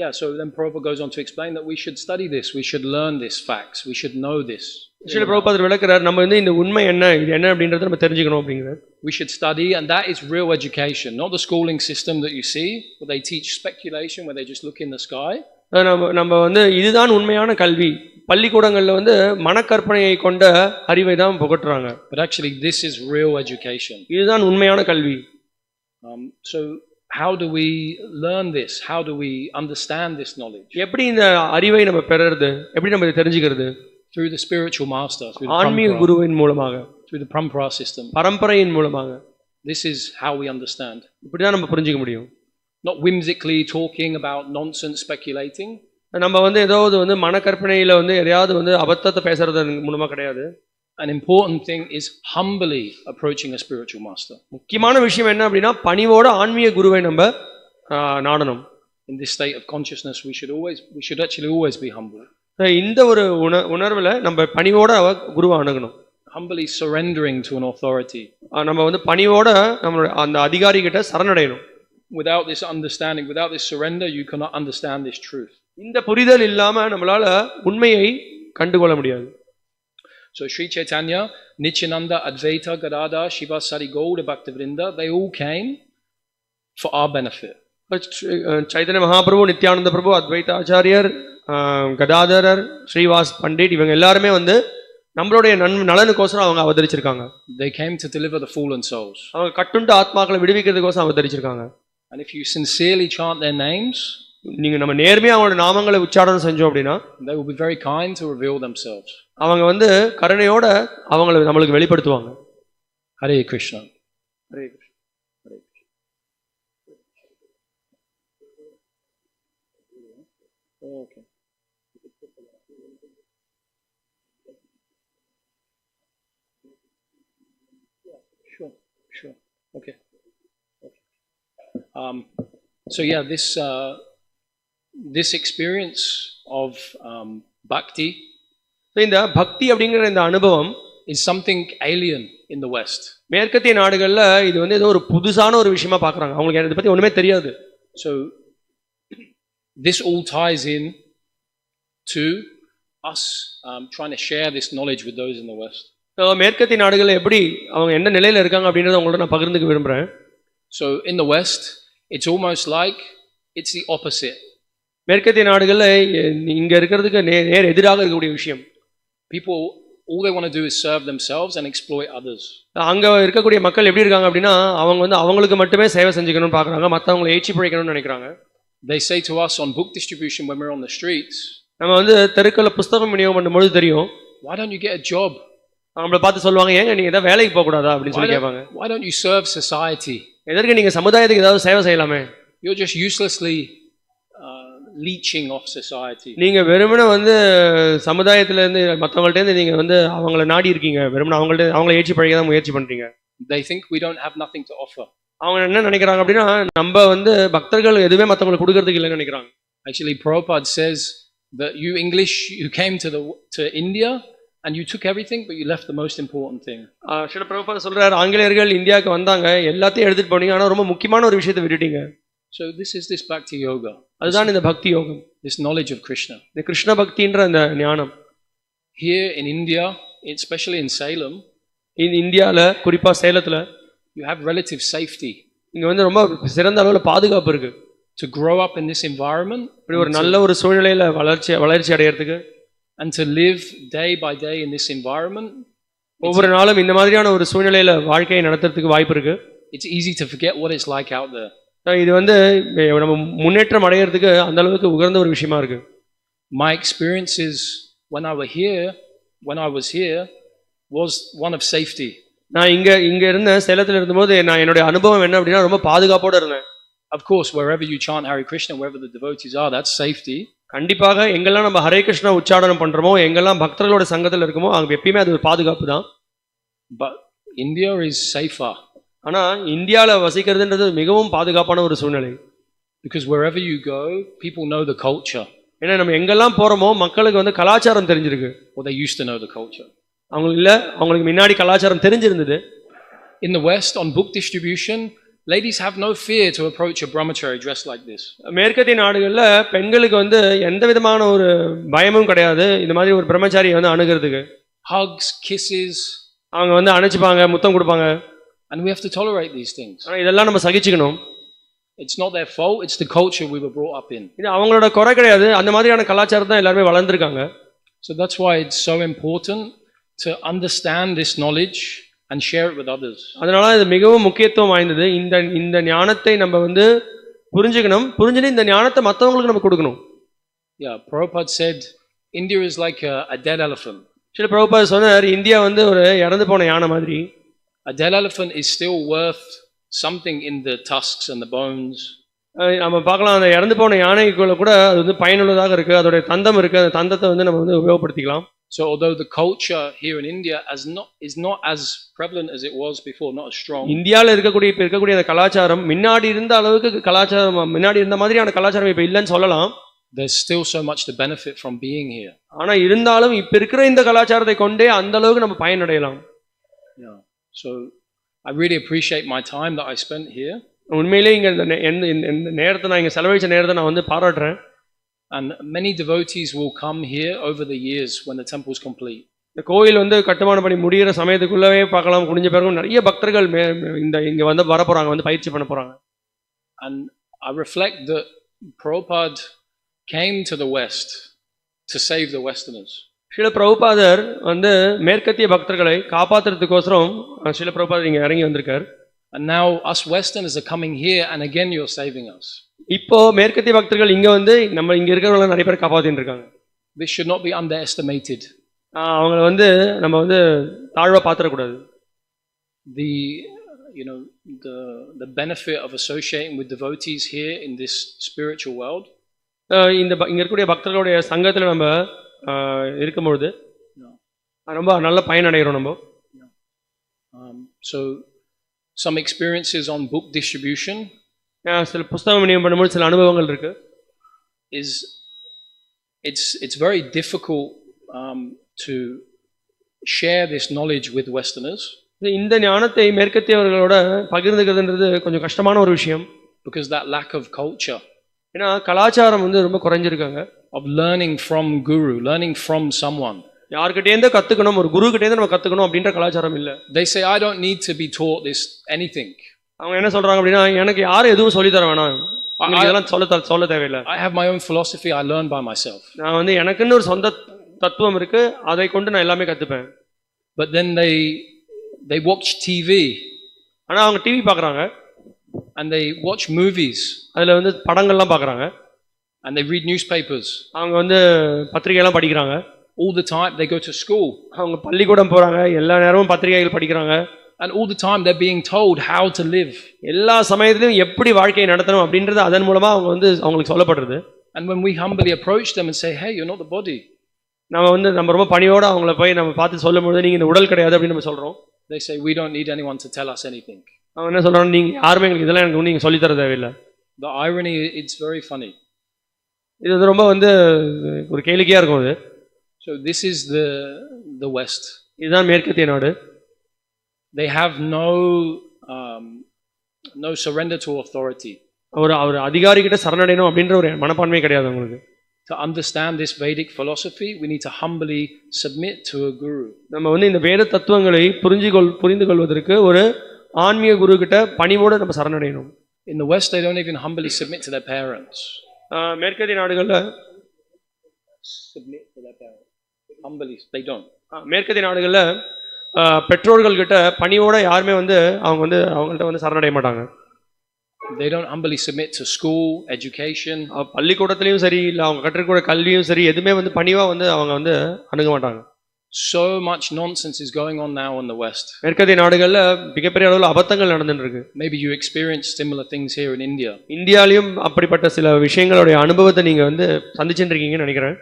yeah, so then Prabhupada goes on to explain that we should study this, we should learn this facts, we should know this. Srila பிரபுபாதர் விளக்குறார், நம்ம வந்து இந்த உண்மை என்ன, இது என்ன அப்படின்றத நம்ம தெரிஞ்சுக்கணும் அப்படிங்கிறார். We should study, and that is real education, not the schooling system that you see where they teach speculation, where they just look in the sky. நம்ம வந்து இதுதான் உண்மையான கல்வி. பள்ளிக்கூடங்கள்ல வந்து மனக்கற்பனையை கொண்ட அறிவை தான் புகட்டுறாங்க. But actually this is real education. இதுதான் உண்மையான கல்வி. So how do we learn this? How do we understand this knowledge? எப்படி இந்த அறிவை நம்ம பெறறது, எப்படி நம்ம தெரிஞ்சுக்கிறது? Through the spiritual master, through the ஆன்மீக குருவின் மூலமாக, through the parampara system, பரம்பரையின் மூலமாக. This is how we understand. இப்படி தான் நம்ம புரிஞ்சிக்க முடியும். Not whimsically talking about nonsense speculating. நம்ம வந்து ஏதாவது வந்து மனக்கற்பனையில வந்து எதையாவது வந்து அபத்தத்தை பேசுறது மூலமா கிடையாது. An important thing is humbly approaching a spiritual master. முக்கியமான விஷயம் என்ன அப்படின்னா பணிவோட ஆன்மீக குருவை நம்ம நாடணும். In this state of consciousness we should actually always be humble. இந்த ஒரு உணர்வுல நம்ம பணிவோட குருவை அணுகணும். humbly surrendering to an authority. நம்ம வந்து பணிவோட நம்மளோட அந்த அதிகாரி கிட்ட சரணடையணும். Without this understanding, without this surrender, you cannot understand this truth. இந்த புரிதல் இல்லாம நம்மளால உண்மையை கண்டுகொள்ள முடியாது. So Sri Chaitanya, Nityananda, Advaita, Gadadhar, Shiva, Sari, Gaura, Bhaktivinoda, they all came for our benefit. Chaitanya Mahaprabhu, Nityananda பிரபு, அத்வைத ஆச்சாரியர், கதாதரர், ஸ்ரீவாஸ் பண்டிட் இவங்க எல்லாருமே வந்து நம்மளுடைய நலனுக்கோசரம் அவங்க அவதரிச்சிருக்காங்க. They came to deliver the fallen souls. அவங்க கட்டுண்ட ஆத்மாக்களை விடுவிக்கிறதுக்கோசரம் அவதரிச்சிருக்காங்க. And if you sincerely chant their names, நீங்க நம்ம நேர்மையா அவங்களோட நாமங்களை உச்சாரணம் செஞ்சோம் அப்படின்னா, they will be very kind to reveal themselves. அவங்க வந்து கருணையோட அவங்களை நமக்கு வெளிப்படுத்துவாங்க. Hare Krishna. Hare Krishna. Okay. Sure. Okay. So yeah, this experience of bhakti, இந்த பக்தி அப்படிங்கிற இந்த அனுபவம் is something alien in the West. மேற்கத்திய நாடுகள்ல இது வந்து ஏதோ ஒரு புதுசான ஒரு விஷயமா பார்க்கறாங்க. அவங்களுக்கு இத பத்தி ஒண்ணுமே தெரியாது. So this all ties in to us trying to share this knowledge with those in the West. மேற்கத்திய நாடுகள்ல எப்படி அவங்க என்ன நிலையில இருக்காங்க அப்படிங்கறத உங்களோட நான் பகிர்ந்துக்க விரும்புறேன். So in the West, it's almost like it's the opposite. மேற்கத்திய நாடுகள்ல இங்க இருக்கிறதுக்கு நேர் எதிராக இருக்கக்கூடிய விஷயம். People, all they want to do is serve themselves and exploit others. அங்க இருக்கக்கூடிய மக்கள் எப்படி இருக்காங்க அப்படின்னா அவங்க வந்து அவங்களுக்கு மட்டுமே சேவை செஞ்சுக்கணும்னு பார்க்கறாங்க, மத்தவங்களை ஏச்சி பிழைக்கணும்னு நினைக்கிறாங்க. They say to us on book distribution when we're on the streets, நம்ம வந்து தெருக்கல்ல புத்தகம் விநியோகம் பண்ணும்போது தெரியும், why don't you get a job? அவங்கள பார்த்து சொல்லுவாங்க, ஏங்க நீங்க ஏதாவது வேலைக்கு போக கூடாதா அப்படின்னு சொல்லி கேட்பாங்க. Why don't you serve society? எதற்கு நீங்க சமுதாயத்துக்கு ஏதாவது சேவை செய்யலாமே? You're just uselessly leeching off society. நீங்க வெறுமனே வந்து சமுதாயத்துல இருந்து மத்தவங்கள்ட்ட இருந்து நீங்க வந்து அவங்கள நாடி இருக்கீங்க, வெறுமனே அவங்கள ஏச்சி பழைக்க தான் முயற்சி பண்றீங்க. They think we don't have nothing to offer. அவங்க என்ன நினைக்கிறாங்க அப்படின்னா நம்ம வந்து பக்தர்கள் எதுவுமே மத்தவங்களுக்கு கொடுக்கிறதுக்கு இல்லைன்னு நினைக்கிறாங்க. Actually, Prabhupada says that you English, you came to India and you took everything, but you left the most important thing. Srila Prabhupad சொல்றாரு, ஆங்கிலேயர்கள் இந்தியாவுக்கு வந்தாங்க, எல்லாத்தையும் எடுத்துட்டு போனீங்க, ஆனா ரொம்ப முக்கியமான ஒரு விஷயத்தை விட்டுட்டீங்க. So this is this bhakti yoga. அதுதான் இந்த பக்தி யோகம். This knowledge of Krishna. இந்த கிருஷ்ண பக்தின்ற அந்த ஞானம். Here in India, especially in Salem, இந்தியால குறிப்பா சேலத்துல, you have relative safety. இங்க வந்து ரொம்ப சிறந்த அளவுல பாதுகாப்பு இருக்கு. To grow up in this environment, இப்படி ஒரு நல்ல ஒரு சூழ்நிலையில வளர்ச்சி அடையிறதுக்கு, and to live day by day in this environment, ஒவ்வொரு நாளும் இந்த மாதிரியான ஒரு சூழ்நிலையில வாழ்க்கையை நடத்துறதுக்கு வாய்ப்பு இருக்கு. It's easy to forget what it's like out there. இது வந்து நம்ம முன்னேற்றம் அடையிறதுக்கு அந்த அளவுக்கு உயர்ந்த ஒரு விஷயமா இருக்கு. My experiences when I was here was one of safety. நான் இங்க இருந்த சேலத்துல இருந்தபோது என்னுடைய அனுபவம் என்ன அப்படின்னா ரொம்ப பாதுகாப்போட இருந்தேன். Of course, wherever you chant Hare Krishna, wherever the devotees are, that's safety. கண்டிப்பாக எங்கெல்லாம் நம்ம ஹரே கிருஷ்ணா உச்சாரணம் பண்றோமோ, எங்கெல்லாம் பக்தர்களோட சங்கத்துல இருக்குமோ அங்க எப்பயுமே அது ஒரு பாதுகாப்பு தான். But India is safer. ஆனா இந்தியால வசிக்கிறதுன்றது மிகவும் பாதுகாப்பான ஒரு சூழ்நிலை. Because wherever you go, people know the culture. ஏன்னா நம்ம எங்கெல்லாம் போறோமோ மக்களுக்கு வந்து கலாச்சாரம் தெரிஞ்சிருக்கு. Or they used to know the culture. அவங்களுக்கு முன்னாடி கலாச்சாரம் தெரிஞ்சிருந்தது. In the West, on book distribution, ladies have no fear to approach a brahmachari dressed like this. மேற்கத்திய நாடுகள்ல பெண்களுக்கு வந்து எந்த விதமான ஒரு பயமும் கிடையாது இந்த மாதிரி ஒரு பிரம்மச்சாரியை வந்து அணுகிறதுக்கு. Hugs, kisses, அவங்க வந்து அணைச்சுப்பாங்க, முத்தம் கொடுப்பாங்க. And we have to tolerate these things. ஆனா இதெல்லாம் நம்ம சகிச்சுக்கணும். It's not their fault, it's the culture we were brought up in. இது அவங்களோட குறை கிடையாது, அந்த மாதிரியான கலாச்சாரத்தை தான் எல்லாரும் வளர்ந்திருக்காங்க. So that's why it's so important to understand this knowledge and share it with others. அதனால இது மிகவும் முக்கியத்துவம் வாய்ந்தது. இந்த ஞானத்தை நம்ம வந்து புரிஞ்சுக்கணும், புரிஞ்சுட்டு இந்த ஞானத்தை மற்றவங்களுக்கு நம்ம கொடுக்கணும். Yeah, Prabhupada said India is like a dead elephant. Srila Prabhupad சொன்னார், இந்தியா வந்து ஒரு இறந்து போன யானை மாதிரி. A dead elephant is still worth something in the tusks and the bones. நம்ம பார்க்கலாம், அந்த இறந்து போன யானைக்குள்ள கூட அது வந்து பயனுள்ளதாக இருக்கு, அதோட தந்தம் இருக்கு, அந்த தந்தத்தை வந்து நம்ம வந்து உபயோகப்படுத்திக்கலாம். So although the culture here in India is not as prevalent as it was before, not as strong. இந்தியால இருக்கக்கூடிய அந்த கலாச்சாரம் முன்னாடி இருந்த அளவுக்கு கலாச்சாரம் முன்னாடி இருந்த மாதிரியான கலாச்சாரம் இப்ப இல்லைன்னு சொல்லலாம். there's still so much to benefit from being here. ஆனா இருந்தாலும் இப்ப இருக்கிற இந்த கலாச்சாரத்தை கொண்டே அந்த அளவுக்கு நம்ம பயனடையலாம். Yeah. So I really appreciate my time that I spent here. உண்மையிலேயே இங்க இந்த நேரத்தை நான் இங்க செலவழிச்ச நேரத்தை நான் வந்து பாராட்டுறேன். And many devotees will come here over the years when the temple is complete. இந்த கோயில் வந்து கட்டுமான பணி முடிகிற சமயத்துக்குள்ளவே பார்க்கலாம், முடிஞ்ச பிறகு நிறைய பக்தர்கள் இங்க வந்து வர போறாங்க, வந்து பயிற்சி பண்ண போறாங்க. And I reflect that Prabhupada came to the West to save the Westerners. Srila பிரபுபாதர் வந்து மேற்கத்திய பக்தர்களை காப்பாத்துறதுக்கோசரம் ஸ்ரீல பிரபுபாதர் இங்க இறங்கி வந்திருக்கார். And now us Westerners are coming here and again you're saving us. இப்போ மேற்கத்திய பக்தர்கள் இங்க வந்து நம்ம இங்க இருக்கிறவங்க நிறைய பேர் காப்பாத்திட்டு இருக்காங்க. This should not be underestimated. அவங்க வந்து நம்ம வந்து தாழ்வா பாத்திர கூடாது. The the benefit of associating with devotees here in this spiritual world. இந்த இங்க இருக்கக்கூடிய பக்தர்களுடைய சங்கத்துல நம்ம இருக்கும்போது ரொம்ப நல்ல பயன் அடைகிறோம் நம்ம. So some experiences on book distribution. சில புத்தகம் விநியோகம் பண்ணும்போது சில அனுபவங்கள் இருக்கு. It's very difficult to share this knowledge with Westerners. இந்த ஞானத்தை மேற்கத்தியவர்களோட பகிர்ந்துக்கிறதுன்றது கொஞ்சம் கஷ்டமான ஒரு விஷயம். Because that lack of culture. ஏன்னா கலாச்சாரம் வந்து ரொம்ப குறைஞ்சிருக்காங்க. Of learning from guru, learning from someone. யார்கிட்டேருந்து கத்துக்கணும், ஒரு குரு கிட்டேருந்து நம்ம கத்துக்கணும் அப்படின்ற கலாச்சாரம் இல்ல. They say I don't need to be taught this anything. அவங்க என்ன சொல்றாங்க அப்படின்னா, எனக்கு யாரும் எதுவும் சொல்லி தர வேணாம், இதெல்லாம் சொல்ல தேவையில்லை. I have my own philosophy, I learn by myself. நான் வந்து எனக்குன்னு ஒரு சொந்த தத்துவம் இருக்கு, அதை கொண்டு நான் எல்லாமே கத்துப்பேன். But then they watch TV. ஆனா அவங்க டிவி பார்க்கறாங்க. And they watch movies. அதுல வந்து படங்கள்லாம் பார்க்கறாங்க. And they read newspapers. அவங்க வந்து பத்திரிகை எல்லாம் படிக்கறாங்க. All the time they go to school. அவங்க பள்ளிக்கூடம் போறாங்க, எல்லா நேரமும் பத்திரிகைகள் படிக்கறாங்க. And all the time they're being told how to live. எல்லா சமயத்திலும் எப்படி வாழ்க்கையை நடத்தணும் அப்படின்றது அதன் மூலமா அவங்க வந்து அவங்களுக்கு சொல்லப்படுது. And when we humbly approach them and say, hey, you're not the body. நம்ம ரொம்ப பணியோட அவங்கள போய் நம்ம பார்த்து சொல்லும்போது நீங்க இந்த உடல் கிடையாது அப்படி நம்ம சொல்றோம். They say we don't need anyone to tell us anything. அவங்க என்ன சொல்றாங்க, நீங்க யாருமே எங்களுக்கு இதெல்லாம் எனக்கு நீங்க சொல்லி தர தேவையில்லை. The irony, it's very funny. இது வந்து ரொம்ப வந்து ஒரு கேலிக்கையா இருக்கும் இது. So this is the West. இதுதான் மேற்கத்திய நாடு. They have no surrender to authority. அவர் அதிகாரி கிட்ட சரணடையணும் அப்படின்ற ஒரு மனப்பான்மை கிடையாது அவங்களுக்கு. To understand this Vedic philosophy, we need to humbly submit to a guru. நம்ம வந்து இந்த வேத தத்துவங்களை புரிந்து கொள்வதற்கு ஒரு ஆன்மீக குரு கிட்ட பணிவோட நம்ம சரணடையணும். In the West, they don't even humbly submit to their parents. மேற்கத்திய நாடுகள்ல submit to their parents. Humbly, they don't. மேற்கத்திய நாடுகள்ல பெற்றோர்கள் கிட்ட பணிவோட யாருமே வந்து அவங்கள்ட்ட வந்து சரணடைய மாட்டாங்க. They don't humbly submit to school, education. பள்ளிக்கூடத்திலயும் சரி, இல்ல அவங்க கற்றுக்கூடிய கல்வியும் சரி, எதுவுமே வந்து பணிவா வந்து அவங்க வந்து அணுக மாட்டாங்க. So much nonsense is going on now in the West. மேற்கத்திய நாடுகள்ல மிகப்பெரிய அளவுல அபத்தங்கள் நடந்துட்டு இருக்கு. Maybe you experience similar things here in India. இந்தியாலயும் அப்படிப்பட்ட சில விஷயங்களுடைய அனுபவத்தை நீங்க வந்து சந்திச்சிட்டு இருக்கீங்கன்னு நினைக்கிறேன்.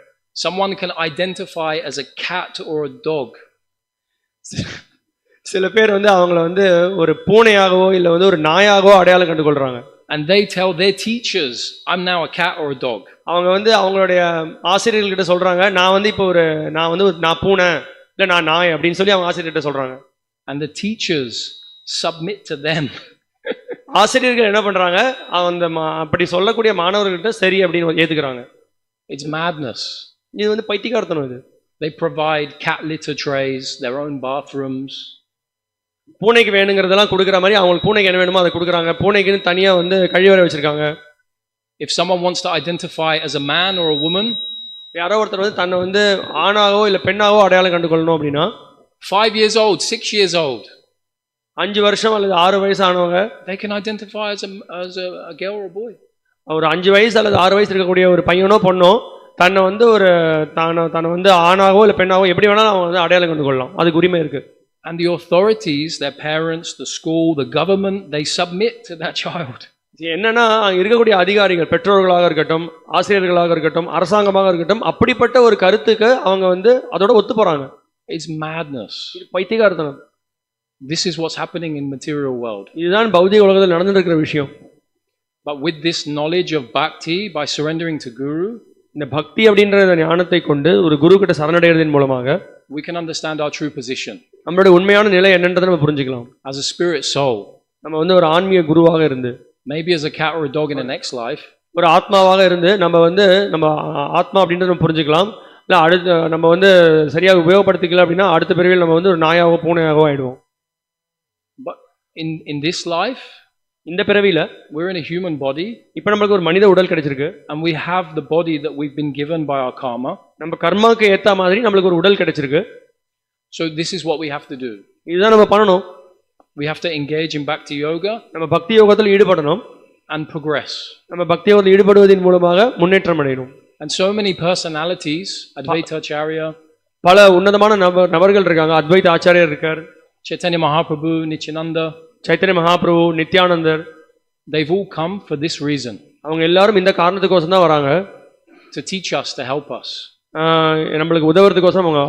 Someone can identify as a cat or a dog. சில பேர் வந்து அவங்கள வந்து ஒரு பூனையாகவோ இல்ல வந்து ஒரு நாயாகவோ அடையாளம் கண்டு கொள்றாங்க. And they tell their teachers, I'm now a cat or a dog. அவங்க வந்து அவங்களுடைய ஆசிரியர்கள் கிட்ட சொல்றாங்க, நான் வந்து இப்போ நான் பூனை இல்ல நான் நாய் அப்படின்னு சொல்லி அவங்க ஆசிரியர்கிட்ட சொல்றாங்க. And the teachers submit to them. ஆசிரியர்கள் என்ன பண்றாங்க, அப்படி சொல்லக்கூடிய மாணவர்கள்ட்ட சரி அப்படின்னு ஏத்துக்கறாங்க. It's madness. இது வந்து பைத்தியக்காரத்தனம் இது. They provide cat litter trays, their own bathrooms. பூனைக்கு வேணுங்கிறதெல்லாம் கொடுக்குற மாதிரி அவங்களுக்கு பூனைக்கு என்ன வேணுமோ அதை கொடுக்குறாங்க. பூனைக்குன்னு தனியா வந்து கழிவறை வச்சிருக்காங்க. If someone wants to identify as a man or a woman, யாரோ ஒருத்தர் வந்து தன்னை வந்து ஆணாகவோ இல்ல பெண்ணாகவோ அடையாளம் கண்டு கொள்ளணும் அப்படின்னா 5 years old, 6 years old, 5 வருஷம் அல்லது 6 வயசு ஆனவங்க, they can identify as a girl or a boy. ஒரு 5 வயசு அல்லது 6 வயசு இருக்கக்கூடிய ஒரு பையனோ பொண்ணோ தன்னை வந்து தன்னை வந்து ஆணாகவோ இல்ல பெண்ணாகவோ எப்படி வேணாலும் அவங்க வந்து அடையாளம் கண்டு கொள்ளலாம். அதுக்கு உரிமை இருக்கு. And the authorities, their parents, the school, the government, they submit to that child. என்னன்னா இருக்கக்கூடிய அதிகாரிகள், பெற்றோர்களாக இருக்கட்டும், ஆசிரியர்களாக இருக்கட்டும், அரசாங்கமாக இருக்கட்டும், அப்படிப்பட்ட ஒரு கருத்துக்கு அவங்க வந்து அதோட ஒத்து போறாங்க. It's madness. இது பைத்தியக்காரத்தனம். This is what's happening in material world. இதுதான் பௌதிக உலகத்தில் நடந்துட்டு இருக்கிற விஷயம். But with this knowledge of bhakti, by surrendering to guru, இந்த பக்தி அப்படின்ற இந்த ஞானத்தை கொண்டு ஒரு குரு கிட்ட சரணடைகிறதன் மூலமாக we can understand our true position நம்மளுடைய உண்மையான நிலை என்னன்றதை நம்ம புரிஞ்சுக்கலாம். as a spirit soul, நம்ம வந்து ஒரு ஆன்மீக குருவாக இருந்து, maybe as a cat or a dog in a next life, ஒரு ஆத்மாவாக இருந்து நம்ம வந்து நம்ம ஆத்மா அப்படின்றத நம்ம புரிஞ்சுக்கலாம். இல்லை அடுத்து நம்ம வந்து சரியாக உபயோகப்படுத்திக்கல அப்படின்னா அடுத்த பிறவியில் நம்ம வந்து ஒரு நாயாகவோ பூனையாகவோ ஆயிடுவோம். but in this life, இந்த பிறவியில we're in a human body, இப்போ நம்மளுக்கு ஒரு மனித உடல் கிடைச்சிருக்கு, and we have the body that we've been given by our karma. நம்ம கர்மாக்கு ஏத்த மாதிரி நம்மளுக்கு ஒரு உடல் கிடைச்சிருக்கு. So this is what we have to do. இதுதான் நம்ம பண்ணணும். We have to engage in bhakti yoga, நம்ம பக்தி யோகத்தில் ஈடுபடணும், and progress. நம்ம பக்தி யோகத்தில் ஈடுபடுவதன் மூலமாக முன்னேற்றம் அடையணும். And so many personalities, Advaita Acarya, பல உன்னதமான நபர்கள் இருக்காங்க. அத்வைத ஆச்சாரியர் இருக்கார், Chaitanya Mahaprabhu, Nityananda, Chaitanya Mahaprabhu, நித்யானந்தர். they've all come for this reason, அவங்க எல்லாரும் இந்த காரணத்துக்கோசம் தான் வராங்க, to teach us, to help us. நம்மளுக்கு உதவுறதுக்கோசம் அவங்க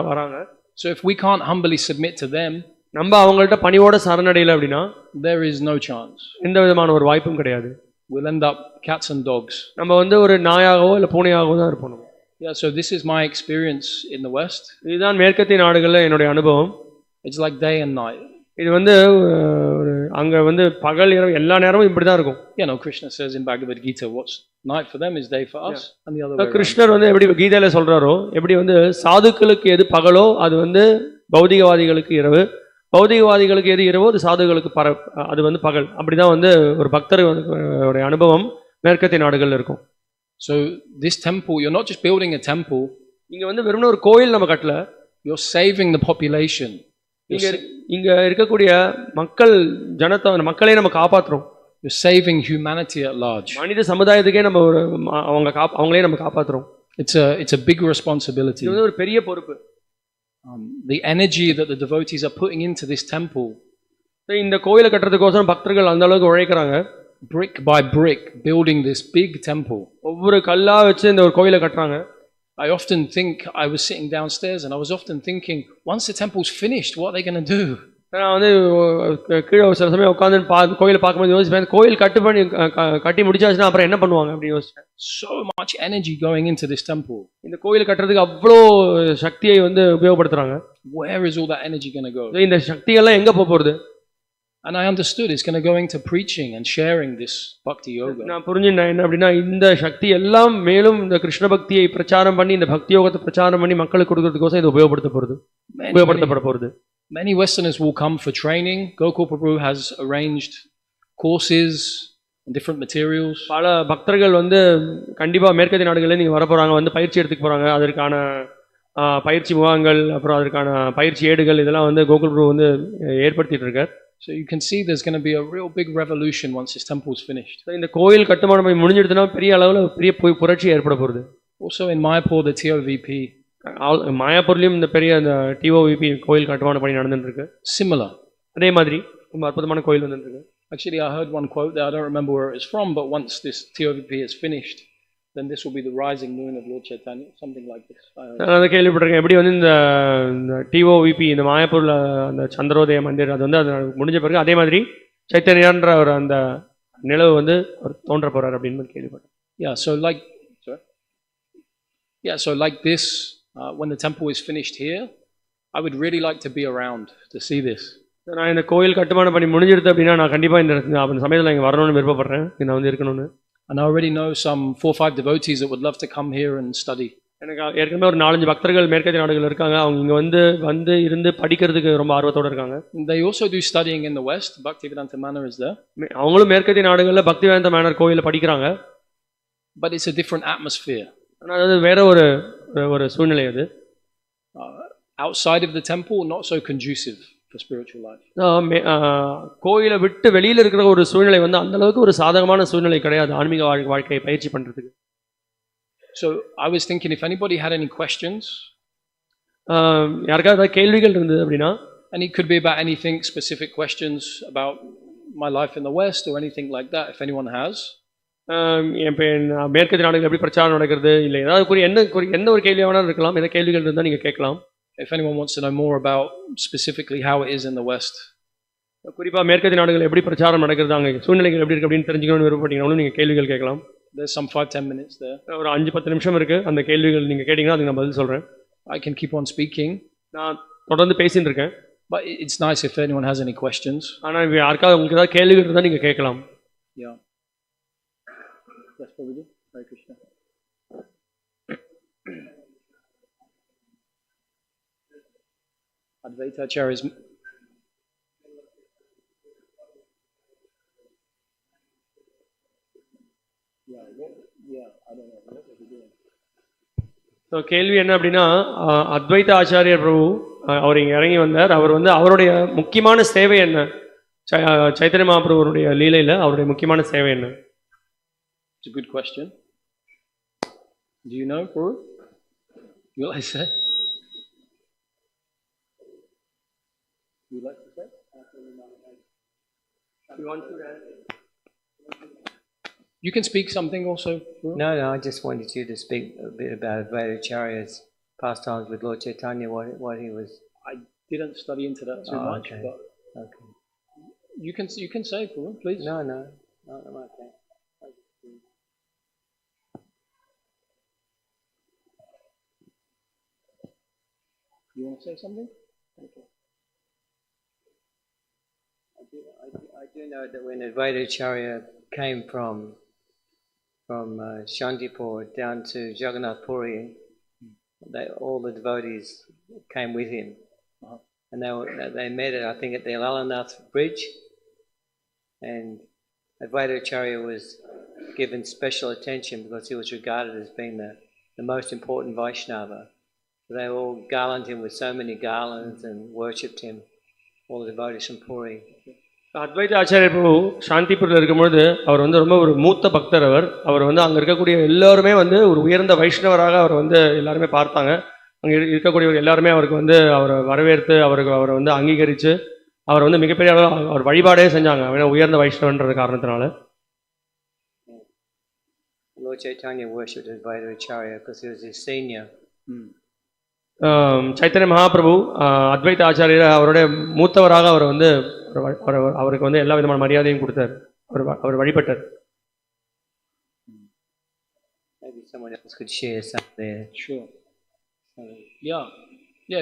வராங்க. So if we can't humbly submit to them, நம்ம அவங்கள்ட்ட பணிவோட சரணடையல அப்படின்னா there is no chance. எந்த விதமான ஒரு வாய்ப்பும் கிடையாது. We'll end up cats and dogs. நம்ம வந்து ஒரு நாயாகவோ இல்லை பூனையாகவோ தான் இருப்போம். Yeah, so this is my experience in the West. இதுதான் மேற்கத்திய நாடுகளில் என்னுடைய அனுபவம். It's like day and night. இது வந்து அங்க வந்து பகல் இரவு எல்லா நேரமும் இப்படி தான் இருக்கும். You know, Krishna says in Bhagavad Gita, what's night for them is day for us, and the other way. கிருஷ்ணர் வந்து எப்படி கீதையில சொல்றாரோ, எப்படி வந்து சாதுக்களுக்கு எது பகலோ அது வந்து பௌதிகவாதிகளுக்கு இரவு, பௌதிகவாதிகளுக்கு எது இரவோ அது சாதுகளுக்கு அது வந்து பகல். அப்படிதான் வந்து ஒரு பக்தருடைய அனுபவம் மேற்கத்திய நாடுகள்ல இருக்கும். So this temple, you're not just building a temple. இங்க வந்து வெறும் ஒரு கோயில் நம்ம கட்டல, you're saving the population. இங்க இருக்கக்கூடிய மக்களை நம்ம காப்பாத்துறோம். You're saving humanity at large. மனித சமுதாயத்துக்கே நம்ம அவங்களே நம்ம காப்பாத்துறோம். It's a big responsibility. இது ஒரு பெரிய பொறுப்பு. The energy that the devotees are putting into this temple, இந்த கோயிலை கட்டுறதுக்கோசரம் பக்தர்கள் அந்த அளவுக்கு உழைக்கிறாங்க. brick by brick building this big temple. ஒவ்வொரு கல்லா வச்சு இந்த ஒரு கோயிலை கட்டுறாங்க. I often think, I was sitting downstairs and I was often thinking, once the temple's finished, what are they going to do? நான் வந்து கீழே சில சமயம் உட்காந்து கோயிலை பார்க்கும்போது யோசிப்பேன், கோயில் கட்டி முடிச்சாச்சுன்னா அப்புறம் என்ன பண்ணுவாங்க அப்படின்னு யோசிச்சேன். So much energy going into this temple. இந்த கோயில் கட்டுறதுக்கு அவ்வளோ சக்தியை வந்து உபயோகப்படுத்துறாங்க. Where is all that energy going to go? இந்த சக்தியெல்லாம் எங்க போறது? And I understood it's going to go into preaching and sharing this bhakti yoga. நான் புரிஞ்சுட்டேன் என்ன அப்படின்னா, இந்த சக்தி எல்லாம் மேலும் இந்த கிருஷ்ண பக்தியை பிரச்சாரம் பண்ணி, இந்த பக்தி யோகத்தை பிரச்சாரம் பண்ணி மக்களுக்கு கொடுக்கறதுக்கோசம் இது உபயோகப்படுத்தப்பட போறது. Many Westerners will come for training. Gokul Prabhu has arranged courses and different materials. பல பக்தர்கள் வந்து கண்டிப்பா மேற்கத்திய நாடுகளில் நீங்க வர போறாங்க, வந்து பயிற்சி எடுத்துக்க போறாங்க. அதற்கான பயிற்சி முகாங்கள், அப்புறம் அதற்கான பயிற்சி ஏடுகள் இதெல்லாம் வந்து கோகுல் பிரபு வந்து ஏற்படுத்திட்டு இருக்கார். So you can see there's going to be a real big revolution once this temple is finished. இந்த கோயில் கட்டுமானம் முடிஞ்சிடுதுன்னா பெரிய அளவுல பெரிய புரட்சி ஏற்பட போகுது. Also in Mayapur, the TOVP, மாயாப்பூர்லயும் இந்த பெரிய அந்த TOVP கோயில் கட்டுமான பணி நடந்துட்டு இருக்கு. Similar. அதே மாதிரி ரொம்ப அற்புதமான கோயில் வந்துட்டு இருக்கு. Actually, I heard one quote there. I don't remember where it's from, but once this TOVP is finished, then this will be the rising moon of Lord Chaitanya, something like this. நான் கேள்விப்பட்டிருக்கேன். எப்படி வந்து இந்த TOVP இந்த மாயாப்பூர்ல அந்த சந்திரோதய மந்திர் அது வந்து அது முடிஞ்ச பிறகு அதே மாதிரி சைத்தன்யான்ற ஒரு அந்த நிலவு வந்து தோன்ற போறார் அப்படின்னு கேள்விப்பட்டேன். So like this, when the temple is finished here, I would really like to be around to see this. நான் இந்த கோயில் கட்டுமான பணி முடிஞ்சிருது அப்படின்னா நான் கண்டிப்பா இந்த சமயத்தில் இங்கே வரணும்னு விருப்பப்படுறேன். நான் வந்து இருக்கணும்னு. And I already know some 4 or 5 devotees that would love to come here and study. எனக்கு ஏற்கனவே ஒரு 4-5 பக்தர்கள் மேற்கத்திய நாடுகள் இருக்காங்க. அவங்க இங்க வந்து இருந்து படிக்கிறதுக்கு ரொம்ப ஆர்வத்தோட இருக்காங்க. They also do studying in the West. Bhaktivedanta Manor is there. அவங்களும் மேற்கத்திய நாடுகள்ல பக்திவேதாந்த மேனர் கோயில்ல படிக்கிறாங்க. But it's a different atmosphere. ஆனா அது வேற ஒரு சூழ்நிலை அது. Outside of the temple, not so conducive for spiritual life. கோயிலை விட்டு வெளியில இருக்கிற ஒரு சூழ்நிலை வந்து அந்த அளவுக்கு ஒரு சாதகமான சூழ்நிலை கிடையாது ஆன்மீக வாழ்க்கையை பயிற்சி பண்றதுக்கு. So I was thinking if anybody had any questions, யாருக்காவது ஏதாவது கேள்விகள் இருந்தது அப்படின்னா, and it could be about anything, specific questions about my life in the West or anything like that, if anyone has. மேற்கத்திய நாடுகள் எப்படி பிரச்சாரம் நடக்கிறது இல்லை ஏதாவது எந்த ஒரு கேள்வி வேணாலும் இருக்கலாம். எந்த கேள்விகள் இருந்தால் நீங்கள் கேட்கலாம். If anyone wants to know more about specifically how it is in the West, குறிப்பாக மேற்கத்திய நாடுகள் எப்படி பிரச்சாரம் நடக்கிறது, அங்கே சூழ்நிலைகள் எப்படி இருக்கு அப்படின்னு தெரிஞ்சுக்கணும்னு விருப்பப்பட்டீங்கன்னாலும் நீங்கள் கேள்விகள் கேட்கலாம். there's some 5-10 minutes there. ஒரு 5-10 நிமிஷம் இருக்கு. அந்த கேள்விகள் நீங்க கேட்டீங்கன்னா அதுக்கு நான் பதில் சொல்றேன். I can keep on speaking. நான் தொடர்ந்து பேசிட்டு இருக்கேன். But it's nice if anyone has any questions. ஆனா யாருக்காவது உங்களுக்கு ஏதாவது கேள்விகள் இருந்தா நீங்க கேட்கலாம். Yeah. Yes, Prabhuji. Hare Krishna. Advaita Acarya's so கேள்வி என்ன அப்படின்னா, அத்வைத ஆச்சாரியர் பிரபு அவர் இங்கே இறங்கி வந்தார். அவர் வந்து அவருடைய முக்கியமான சேவை என்ன? சைத்தன்ய மகாபிரபுடைய லீலையில் அவருடைய முக்கியமான சேவை என்ன? It's a good question. Do you know, Prabhu? You like to say? You like to say? You want to answer? You can speak something also. No, I just wanted you to speak a bit about Advaita Acharya's pastimes with Lord Chaitanya, what he was. I didn't study into that too much, okay. but Okay. you can say, please. No, I'm okay. You want to say something? Okay. I do know that when Advaita Acharya came from Shantipur down to Jagannath Puri, all the devotees came with him, and they met I think at the Lalanath bridge, and Advaita Acharya was given special attention because he was regarded as being the most important Vaishnava. So they all garlanded him with so many garlands and worshipped him, all the devotees from Puri. அத்வைத ஆச்சாரிய பிரபு சாந்திபுரில் இருக்கும்பொழுது அவர் வந்து ரொம்ப ஒரு மூத்த பக்தர். அவர் வந்து அங்கே இருக்கக்கூடிய எல்லாருமே வந்து ஒரு உயர்ந்த வைஷ்ணவராக அவர் வந்து எல்லாருமே பார்த்தாங்க. அங்கே இருக்கக்கூடியவர் எல்லாருமே அவருக்கு வந்து அவரை வரவேற்று அவரை வந்து அங்கீகரித்து அவர் வந்து மிகப்பெரிய அளவில் அவர் வழிபாடே செஞ்சாங்க. அவன் உயர்ந்த வைஷ்ணவன்ற காரணத்தினால. Lord Chaitanya worshipped Advaita Acharya because he was his senior. Chaitanya Mahaprabhu அத்வைத ஆச்சாரியர் அவருடைய மூத்தவராக அவர் வந்து அவருக்கு வந்து எல்லா விதமான மரியாதையும் கொடுத்தார். அவர் வழிபட்டார். Maybe someone else could share something there. Sure. Yeah.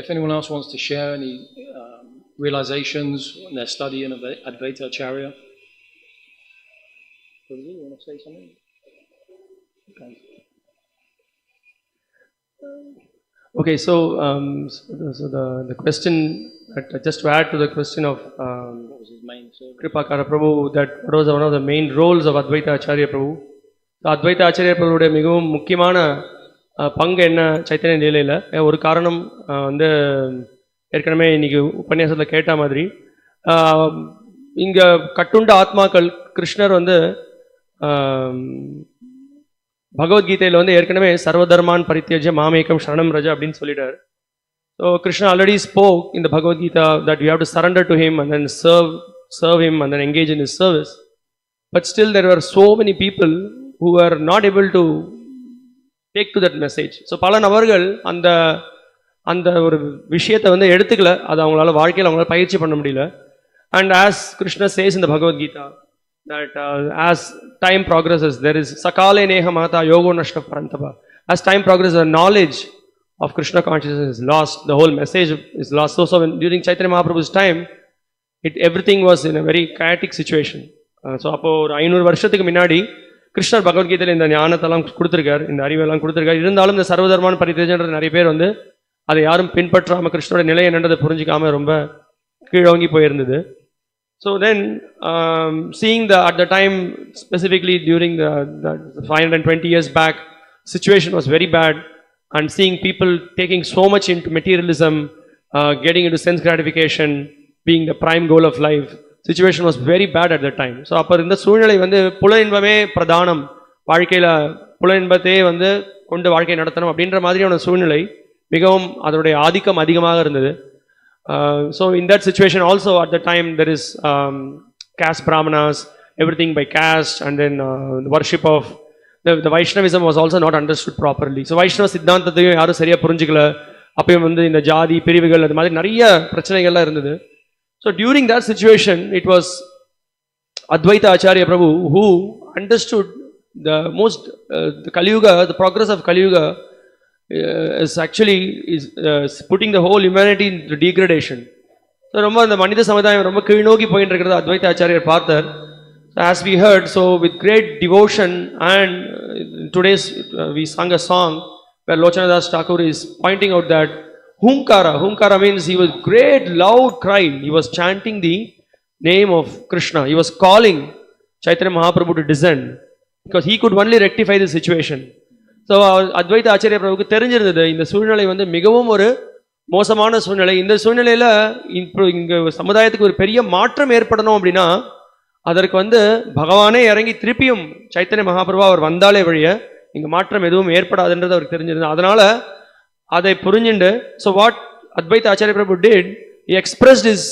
If anyone else wants to share any realizations in their study in Advaita Acharya. You want to say something? Okay, so the question, just to add to the question of What was his main service? Kripakara Prabhu, that was one of the main roles of Advaita Acharya Prabhu. So Advaita Acharya Prabhuடைய மிகவும் முக்கியமான பங்கு என்ன சைத்தன்ய லீலையில்? ஒரு காரணம் வந்து ஏற்கனவே இன்னைக்கு உபன்யாசத்தில் கேட்ட மாதிரி, இங்கே கட்டுண்ட ஆத்மாக்கள் கிருஷ்ணர் வந்து பகவத்கீதையில் வந்து ஏற்கனவே சர்வதர்மான் பரித்யஜ்ய மாமேகம் சரணம் ரஜ அப்படின்னு சொல்லிட்டார். ஸோ கிருஷ்ணா ஆல்ரெடி ஸ்போக் இந்த Bhagavad Gita that you have to surrender to him and then serve him and then engage in his service. But still there were so many people who were not able to take to that message. So பல நபர்கள் அந்த ஒரு விஷயத்தை வந்து எடுத்துக்கல, அது அவங்களால வாழ்க்கையில் அவங்களால பயிற்சி பண்ண முடியல. And as Krishna says in the Bhagavad Gita, that as time progresses, there is sakale neha mata yogo nashta parantapa. As time progresses, the knowledge of Krishna consciousness is lost, the whole message is lost. So when, during Chaitanya Mahaprabhu's time, everything was in a very chaotic situation. So அப்போ ஒரு 500 வருஷத்துக்கு முன்னாடி கிருஷ்ணர் பகவத்கீதையில் இந்த ஞானத்தெல்லாம் கொடுத்துருக்கார், இந்த அறிவெல்லாம் கொடுத்துருக்கார். இருந்தாலும் இந்த சர்வதர்மான பரித்யஜன்ற நிறைய பேர் வந்து அதை யாரும் பின்பற்றாமல் கிருஷ்ணோட நிலை என்னன்றதை புரிஞ்சிக்காம ரொம்ப கீழோங்கி போயிருந்தது. So then, seeing at the time, specifically during the 520 years back, situation was very bad, and seeing people taking so much into materialism, getting into sense gratification, being the prime goal of life, situation was very bad at that time. So அப்போ இந்த சூழ்நிலை வந்து புல இன்பமே பிரதானம், வாழ்க்கையில் புல இன்பத்தையே வந்து கொண்டு வாழ்க்கை நடத்தணும் அப்படின்ற மாதிரியான சூழ்நிலை மிகவும் அதனுடைய ஆதிக்கம் அதிகமாக இருந்தது. So in that situation also at the time there is caste brahmanas, everything by caste, and then the worship of the Vaishnavism was also not understood properly. So Vaishnava சித்தாந்தத்தையும் யாரும் சரியா புரிஞ்சுக்கல. அப்பயும் வந்து இந்த ஜாதி பிரிவுகள் அது மாதிரி நிறைய பிரச்சனைகள்லாம் இருந்தது. So during that situation it was Advaita Acharya Prabhu who understood the Kali Yuga, the progress of Kali Yuga is actually putting the whole humanity into degradation. So ரொம்ப அந்த மனித சமுதாயம் ரொம்ப கீழ்நோக்கி போயிட்டு இருக்கிறது அத்வைத ஆச்சாரியர் பார்த்தார். As we heard, so with great devotion and today's we sang a song where Lochanadas Thakur is pointing out that Hunkara means he was great loud crying. He was chanting the name of Krishna. He was calling Chaitanya Mahaprabhu to descend because he could only rectify the situation. So Advaita Acharya Prabhuக்கு தெரிஞ்சிருந்தது இந்த சூழ்நிலை வந்து மிகவும் ஒரு மோசமான சூழ்நிலை. இந்த சூழ்நிலையில இங்க சமுதாயத்துக்கு ஒரு பெரிய மாற்றம் ஏற்படணும் அப்படின்னா அதற்கு வந்து பகவானே இறங்கி திருப்பியும் சைத்தன்ய மகாபிரபு அவர் வந்தாலே வழிய இங்க மாற்றம் எதுவும் ஏற்படாதுன்றது அவருக்கு தெரிஞ்சிருந்தது. அதனால அதை புரிஞ்சுண்டு so what Advaita Acharya Prabhu did, he expressed his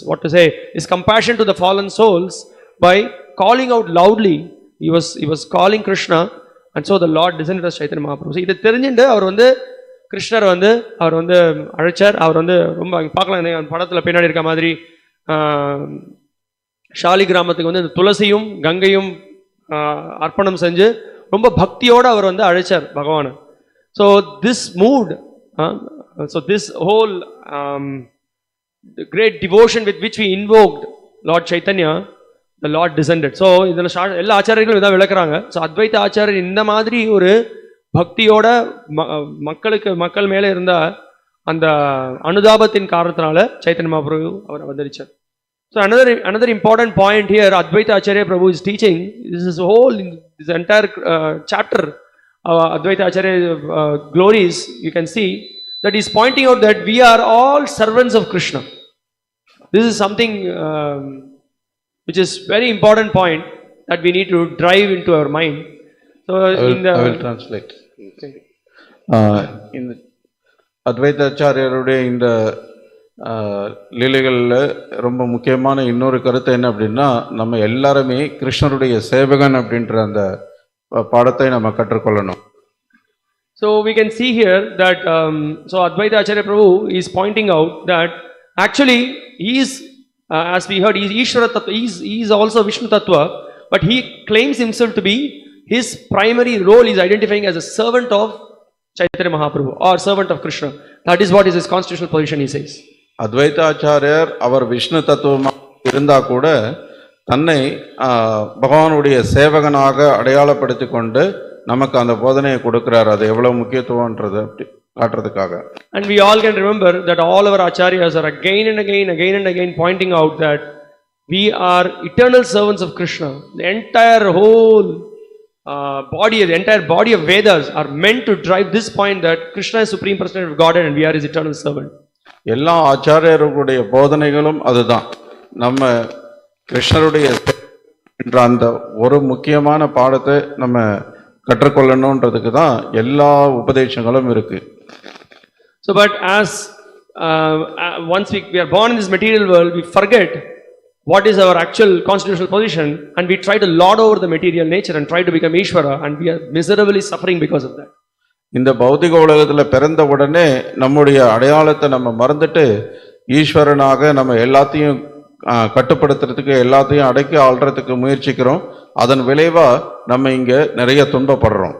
what to say, his compassion to the fallen souls by calling out loudly. He was calling Krishna, and so the Lord descended as Chaitanya Mahaprabhu. So இதை தெரிஞ்சுண்டு அவர் வந்து கிருஷ்ணர் வந்து அவர் வந்து அழைச்சார். அவர் வந்து ரொம்ப பார்க்கலாம் படத்துல பின்னாடி இருக்க மாதிரி ஷாலி கிராமத்துக்கு வந்து துளசியும் கங்கையும் அர்ப்பணம் செஞ்சு ரொம்ப பக்தியோடு அவர் வந்து அழைச்சார் பகவானை. So this mood, so this whole great devotion with which we invoked lord Chaitanya, the lord descended. So இதில் எல்லா ஆச்சாரியர்களும் இதான் விளக்குறாங்க. ஸோ அத்வைத ஆச்சாரியர் இந்த மாதிரி ஒரு பக்தியோட மக்கள் மேலே இருந்த அந்த அனுதாபத்தின் காரணத்தினால சைத்தன்ய மகாபிரபு அவர் அவதரிச்சார். So another important point here, Advaita Acharya Prabhu is teaching. This entire chapter, Advaita Acharya glories. You can see that he is pointing out that we are all servants of Krishna. This is something which is very important point that we need to drive into our mind. So I will translate. In Advaita Acharyaruடைய இந்த லீலைகளில் ரொம்ப முக்கியமான இன்னொரு கருத்து என்ன அப்படின்னா, நம்ம எல்லாருமே கிருஷ்ணருடைய சேவகன் அப்படின்ற அந்த பாடத்தை நம்ம கற்றுக்கொள்ளணும். So we can see here that so Advaita Acharya Prabhu is pointing out that actually he is as we heard, he is Ishvara Tattva, he is also Vishnu Tattva, but he claims himself to be, his primary role is identifying as a servant of Chaitanya Mahaprabhu or servant of Krishna. That is what is his constitutional position, he says. அத்வைத ஆச்சாரியர் அவர் விஷ்ணு தத்துவமாக இருந்தா கூட தன்னை பகவானுடைய சேவகனாக அடையாளப்படுத்தி கொண்டு நமக்கு அந்த போதனையை கொடுக்கிறார். அது எவ்வளவு முக்கியத்துவம்ன்றது அப்படி காட்டுறதுக்காக. And we all can remember that all our acharyas are again and again pointing out that we are eternal servants of Krishna. The entire whole the entire body of Vedas are meant to drive this point that Krishna is supreme personality of Godhead and we are his eternal servant. எல்லா ஆச்சாரியர்களுடைய போதனைகளும் அதுதான். நம்ம கிருஷ்ணருடைய என்ற அந்த ஒரு முக்கியமான பாடத்தை நம்ம கற்றுக்கொள்ளணும்ன்றதுக்கு தான் எல்லா உபதேசங்களும் இருக்கு. So but as once we are born in this material world, we forget what is our actual constitutional position and we try to lord over the material nature and try to become Ishvara, and we are miserably suffering because of that. இந்த பௌதிக உலகத்தில் பிறந்த உடனே நம்முடைய அடையாளத்தை நம்ம மறந்துட்டு ஈஸ்வரனாக நம்ம எல்லாத்தையும் கட்டுப்படுத்துறதுக்கு எல்லாத்தையும் அடக்கி ஆள்றதுக்கு முயற்சிக்கிறோம். அதன் விளைவா நம்ம இங்க நிறைய துன்பப்படுறோம்.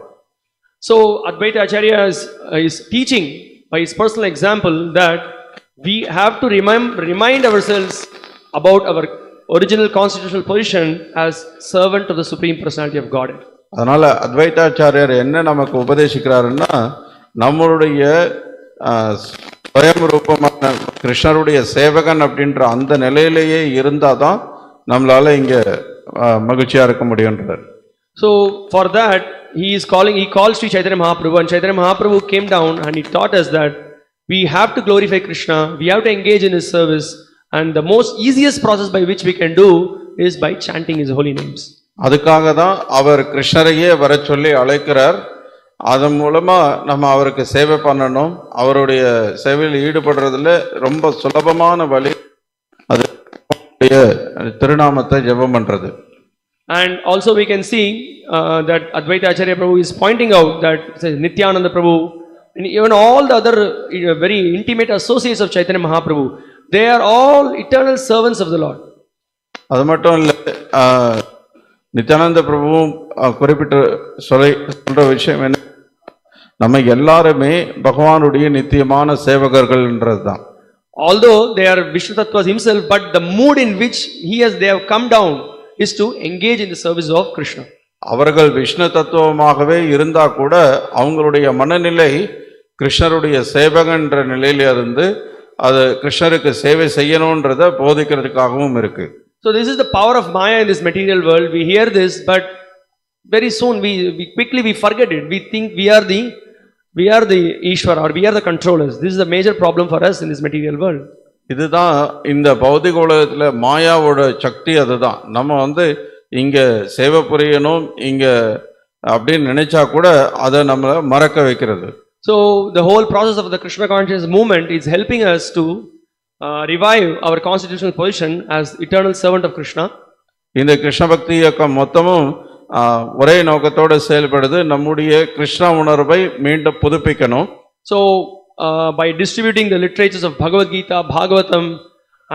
So Advaita Acharya is teaching by his personal example that we have to remind ourselves about our original constitutional position as servant of the Supreme Personality of Godhead. அதனால அத்வைதாச்சாரியர் என்ன நமக்கு உபதேசிக்கிறாருன்னா, நம்மளுடைய ஸ்வயம்ரூபமான கிருஷ்ணருடைய சேவகன் அப்படின்ற அந்த நிலையிலேயே இருந்தாதான் நம்மளால இங்க மகிழ்ச்சியா இருக்க முடியும்ன்றார். So for that he calls Sri Chaitanya Mahaprabhu, and Chaitanya Mahaprabhu came down and he taught us that we have to glorify Krishna, we have to engage in his service, and the most easiest process by which we can do is by chanting his holy names. அதுக்காக தான் அவர் கிருஷ்ணரையே வர சொல்லி அழைக்கிறார். அதன் மூலமா நம்ம அவருக்கு சேவை பண்ணணும். அவருடைய சேவையில் ஈடுபடுறதுல ரொம்ப சுலபமான வழி அது திருநாமத்தை ஜெபம் பண்றது. And also we can see that Advaita Acharya Prabhu is pointing out that Nityananda Prabhu and even all the other very intimate associates of Chaitanya Mahaprabhu, they are all eternal servants of the Lord. அது மட்டும் இல்லை, நித்யானந்த பிரபுவும் குறிப்பிட்ட சொல்ற விஷயம் என்ன, நம்ம எல்லாருமே பகவானுடைய நித்தியமான சேவகர்கள்ன்றது தான். Although they are Vishnu Tattvas himself, but the mood in which they have come down is to engage in the service of Krishna. அவர்கள் விஷ்ணு தத்துவமாகவே இருந்தா கூட அவங்களுடைய மனநிலை கிருஷ்ணருடைய சேவகன்ற நிலையில இருந்து அது கிருஷ்ணருக்கு சேவை செய்யணும்ன்றத போதிக்கிறதுக்காகவும் இருக்கு. So this is the power of Maya in this material world. We hear this, but very soon we quickly forget it. We think we are the Ishvara, or we are the controllers. This is a major problem for us in this material world. இதுதான் இந்த பௌதிக உலகத்துல மாயாவோட சக்தி. அதுதான் நம்ம இங்க சேவை புரியணும் இங்க அப்படின்னு நினைச்சா கூட அதை நம்மள மறக்க வைக்கிறது. So the whole process of the Krishna conscious movement is helping us to revive our constitutional position as eternal servant of Krishna. இந்த கிருஷ்ண பக்தி இயக்கம் மொத்தமும் ஒரே நோக்கத்தோடு செயல்படுது, நம்முடைய கிருஷ்ண உணர்வை மீண்டும் புதுப்பிக்கணும். So by distributing the literatures of Bhagavad Gita, Bhagavatam,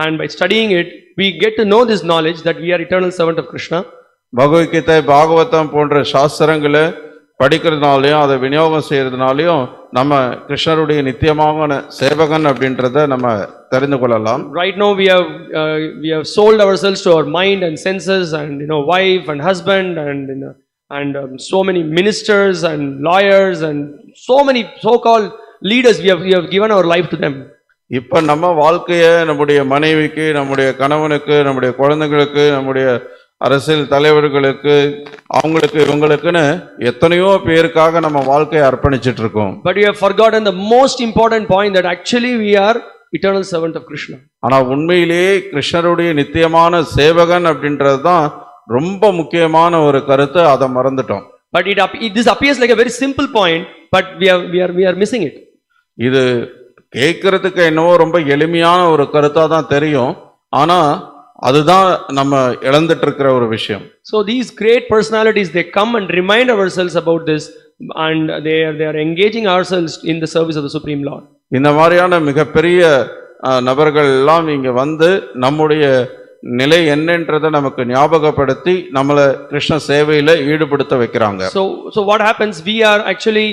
and by studying it, we get to know this knowledge that we are eternal servant of Krishna. Bhagavad Gita Bhagavatam போன்ற சாஸ்திரங்களை படிக்கிறதுனாலையும் அதை விநியோகம் செய்யறதுனாலையும் நம்ம கிருஷ்ணருடைய நித்தியமான சேவகன் அப்படின்றத நம்ம தெரிந்து கொள்ளலாம். Right now we have sold ourselves to our mind and senses, and wife and husband, and so many ministers and lawyers and so many so-called leaders. We have given our life to them. இப்ப நம்ம வாழ்க்கைய நம்முடைய மனைவிக்கு, நம்முடைய கணவனுக்கு, நம்முடைய குழந்தைகளுக்கு, நம்முடைய அரசியல் தலைவர்களுக்கு, அவங்களுக்கு இவங்களுக்குன்னு எத்தனையோ பேருக்காக நம்ம வாழ்க்கையை அர்ப்பணிச்சிட்டு இருக்கோம். But we have forgotten the most important point, that actually we are eternal servant of Krishna. ஆனா உண்மையிலேயே கிருஷ்ணருடைய நித்தியமான சேவகன் அப்படின்றது தான் ரொம்ப முக்கியமான ஒரு கருத்து. அதை மறந்துட்டோம். But this appears like a very simple point, but we are missing it. இது கேட்கறதுக்கு என்னவோ ரொம்ப எளிமையான ஒரு கருத்தா தான் தெரியும், ஆனா அதுதான் நம்ம இழந்துட்டு இருக்கிற ஒரு விஷயம். So these great personalities, they come and remind ourselves about this, and they are engaging ourselves in the service of the Supreme Lord. இந்த மாதிரியான மிகப்பெரிய நபர்கள் எல்லாம் இங்க நம்முடைய நிலை என்னன்றதை நமக்கு ஞாபகப்படுத்தி நம்மளை கிருஷ்ண சேவையில ஈடுபடுத்த வைக்கிறாங்க. So what happens? We are actually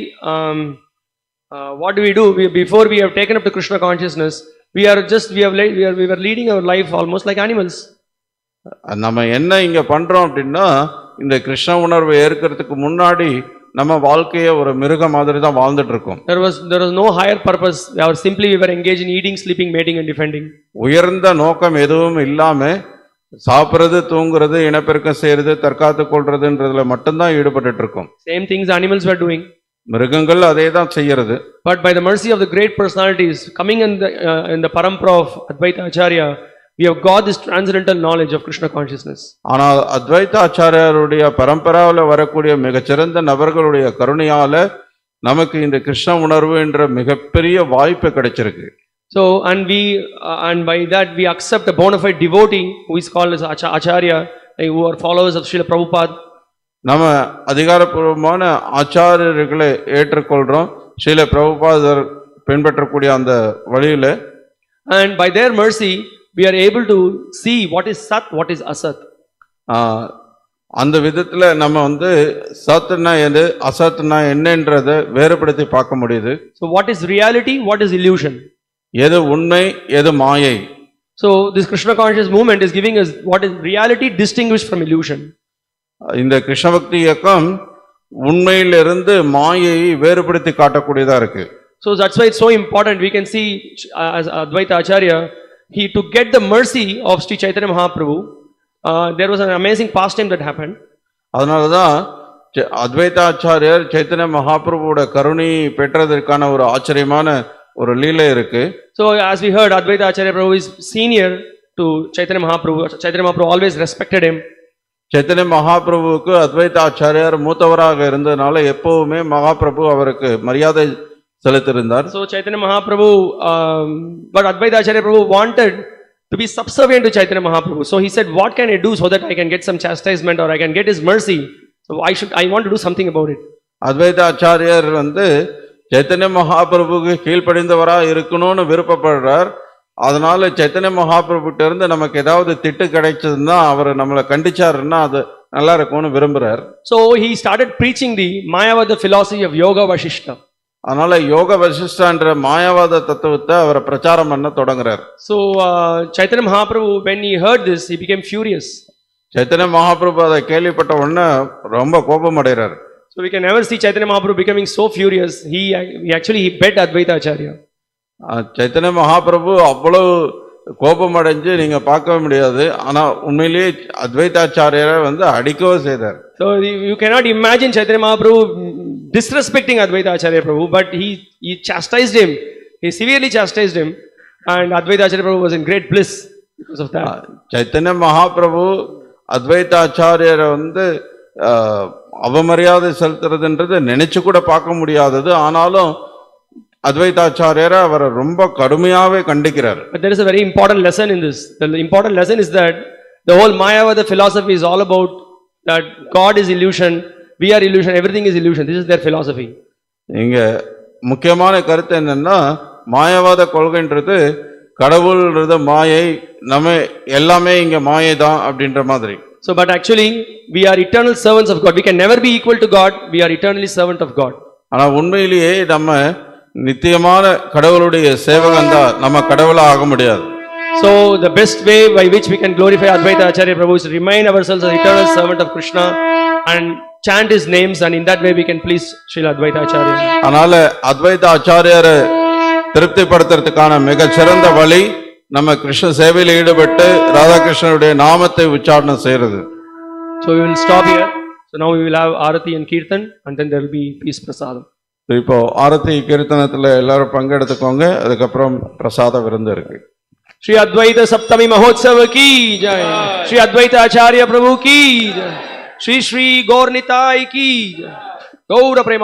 what do we do? Before we have taken up the Krishna consciousness, we were leading our life almost like animals. நம்ம என்ன இங்க பண்றோம் அப்படின்னா, இந்த கிருஷ்ண உணர்வை ஏற்கிறதுக்கு முன்னாடி நம்ம வாழ்க்கைய ஒரு மிருக மாதிரி தான் வாழ்ந்துட்டு இருக்கோம். There was no higher purpose. We were engaged in eating, sleeping, mating and defending. உயர்ந்த நோக்கம் எதுவும் இல்லாம சாப்பிடுறது, தூங்குறது, இனப்பெருக்கம் செய்யறது, தற்காத்து கொள்றதுன்றதுல மட்டும்தான் ஈடுபட்டு இருக்கோம். Same things animals were doing. மிருகங்கள் அதே தான் செய்யறது. But by the mercy of the great personalities coming in the parampara of Advaita Acarya, we have got this transcendental knowledge of Krishna consciousness. ஆனால் அத்வைத ஆச்சாரியருடைய பரம்பராவில் வரக்கூடிய மிகச்சிறந்த நபர்களுடைய கருணையால நமக்கு இந்த கிருஷ்ண உணர்வு என்ற மிகப்பெரிய வாய்ப்பு கிடைச்சிருக்கு. So and by that we accept a bona fide devotee who is called as Acharya, who are followers of Srila Prabhupada. நம்ம அதிகாரப்பூர்வமான ஆச்சாரியர்களை ஏற்றுக்கொள்றோம், ஸ்ரீல பிரபுபாதர் பின்பற்றக்கூடிய அந்த வழியில. And by their mercy we are able to see what is sat, what is asat. அந்த விதத்துல நம்ம சத்னா எது, அசத்னா என்னன்றதை வேறுபடுத்தி பார்க்க முடியுது. So what is reality, what is illusion? எது உண்மை, எது மாயை. So this Krishna conscious movement is giving us what is reality distinguished from illusion. இந்த கிருஷ்ண பக்தி இயக்கம் உண்மையிலிருந்து மாயையை வேறுபடுத்தி காட்டக்கூடியதா இருக்கு. So that's why it's so important. We can see as Advaita Acarya, to get the mercy of Sri Chaitanya Mahaprabhu, there was an amazing pastime that happened. அதனாலதான் அத்வைத ஆச்சாரியர் சைத்தன்ய மகாபிரபுவோட கருணை பெற்றதற்கான ஒரு ஆச்சரியமான ஒரு லீலை இருக்கு. So as we heard, Advaita Acarya Prabhu is senior to Chaitanya Mahaprabhu. Chaitanya Mahaprabhu always respected him. Chaitanya மகாபிரபுவுக்கு அத்வைத ஆச்சாரியார் மூத்தவராக இருந்ததுனால எப்பவுமே மகாபிரபு அவருக்கு மரியாதை செலுத்தியிருந்தார். So Chaitanya Mahaprabhu, but Advaita Acarya Prabhu wanted to be subservient to Chaitanya Mahaprabhu. So he said, what can I do so that I can get some chastisement or I can get his mercy? So I want to do something about it. அத்வைத ஆச்சாரியார் சைத்தன்ய மகாபிரபுக்கு கீழ்ப்படிந்தவரா இருக்கணும்னு விருப்பப்படுறார். அதனால சைத்தன்ய மகாபிரபுட்ட இருந்து நமக்கு ஏதாவது திட்டு கிடைச்சதுன்னா, அவர் நம்மளை கண்டிச்சாருன்னா நல்லா இருக்கும்னு விரும்புறார். So he started preaching the Mayavada philosophy of Yoga Vashishta. அதனால யோக வசிஷ்டான்ற மாயாவாத தத்துவத்தை அவர் பிரச்சாரம் பண்ண தொடங்குறார். So Chaitanya Mahaprabhu, when he heard this, he became furious. Chaitanya Mahaprabhu அதை கேள்விப்பட்ட உடனே ரொம்ப கோபம் அடைகிறார். So we can never see Chaitanya Mahaprabhu becoming so furious. He actually bet Advaita Acharya. Chaitanya Mahaprabhu அவ்வளவு கோபம் அடைஞ்சு நீங்க பார்க்கவே முடியாது. ஆனா உண்மையிலேயே அத்வைதாச்சாரியரை அடிக்கவே செய்தார். So you cannot imagine Chaitanya Mahaprabhu disrespecting Advaita Acharya Prabhu, but he chastised him. He severely chastised him, and Advaita Acharya Prabhu was in great bliss because of that. Chaitanya Mahaprabhu அத்வைதாச்சாரியரை அவமரியாதை செலுத்துறதுன்றது நினைச்சு கூட பார்க்க முடியாதது. ஆனாலும் அத்வைதாச்சாரியரை அவரை ரொம்ப கடுமையாவே கண்டிக்கிறார். But there is a very important lesson in this. The important lesson is that the whole Mayavada philosophy is all about that God is illusion, we are illusion, everything is illusion. This is their philosophy. இங்க முக்கியமான கருத்து என்னன்னா, மாயவாத கொள்கைன்றது கடவுள்ன்றது மாயை, நம்ம எல்லாமே இங்க மாயை தான் அப்படின்ற மாதிரி. So but actually we are eternal servants of God. We can never be equal to God. We are eternally servant of God. ஆனா உண்மையிலேயே நம்ம நித்தியமான கடவுளுடைய சேவகன் தான், நம்ம கடவுளா ஆக முடியாது. So the best way by which we can glorify Advaita Acharya Prabhu is to remind ourselves as eternal servant of Krishna and chant his names, and in that way we can please Srila Advaita Acharya. அதனால அத்வைத ஆச்சாரியரை திருப்திப்படுத்துறதுக்கான மிக சிறந்த வழி நம்ம கிருஷ்ண சேவையில் ஈடுபட்டு ராதாகிருஷ்ணனுடைய நாமத்தை உச்சாரணம் செய்யறது. So we will stop here. So now we will have Arati and Kirtan, and then there will be peace prasadam. இப்போ ஆரத்தி கீர்த்தனத்துல எல்லாரும் பங்கெடுத்துக்கோங்க. அதுக்கப்புறம் பிரசாத விருந்து இருக்கு. Shri Advaita Saptami Mahotsava ki jai. Shri Advaita Acharya Prabhu ki jai. Shri Shri Gaur Nitai ki jai. Gaura Prema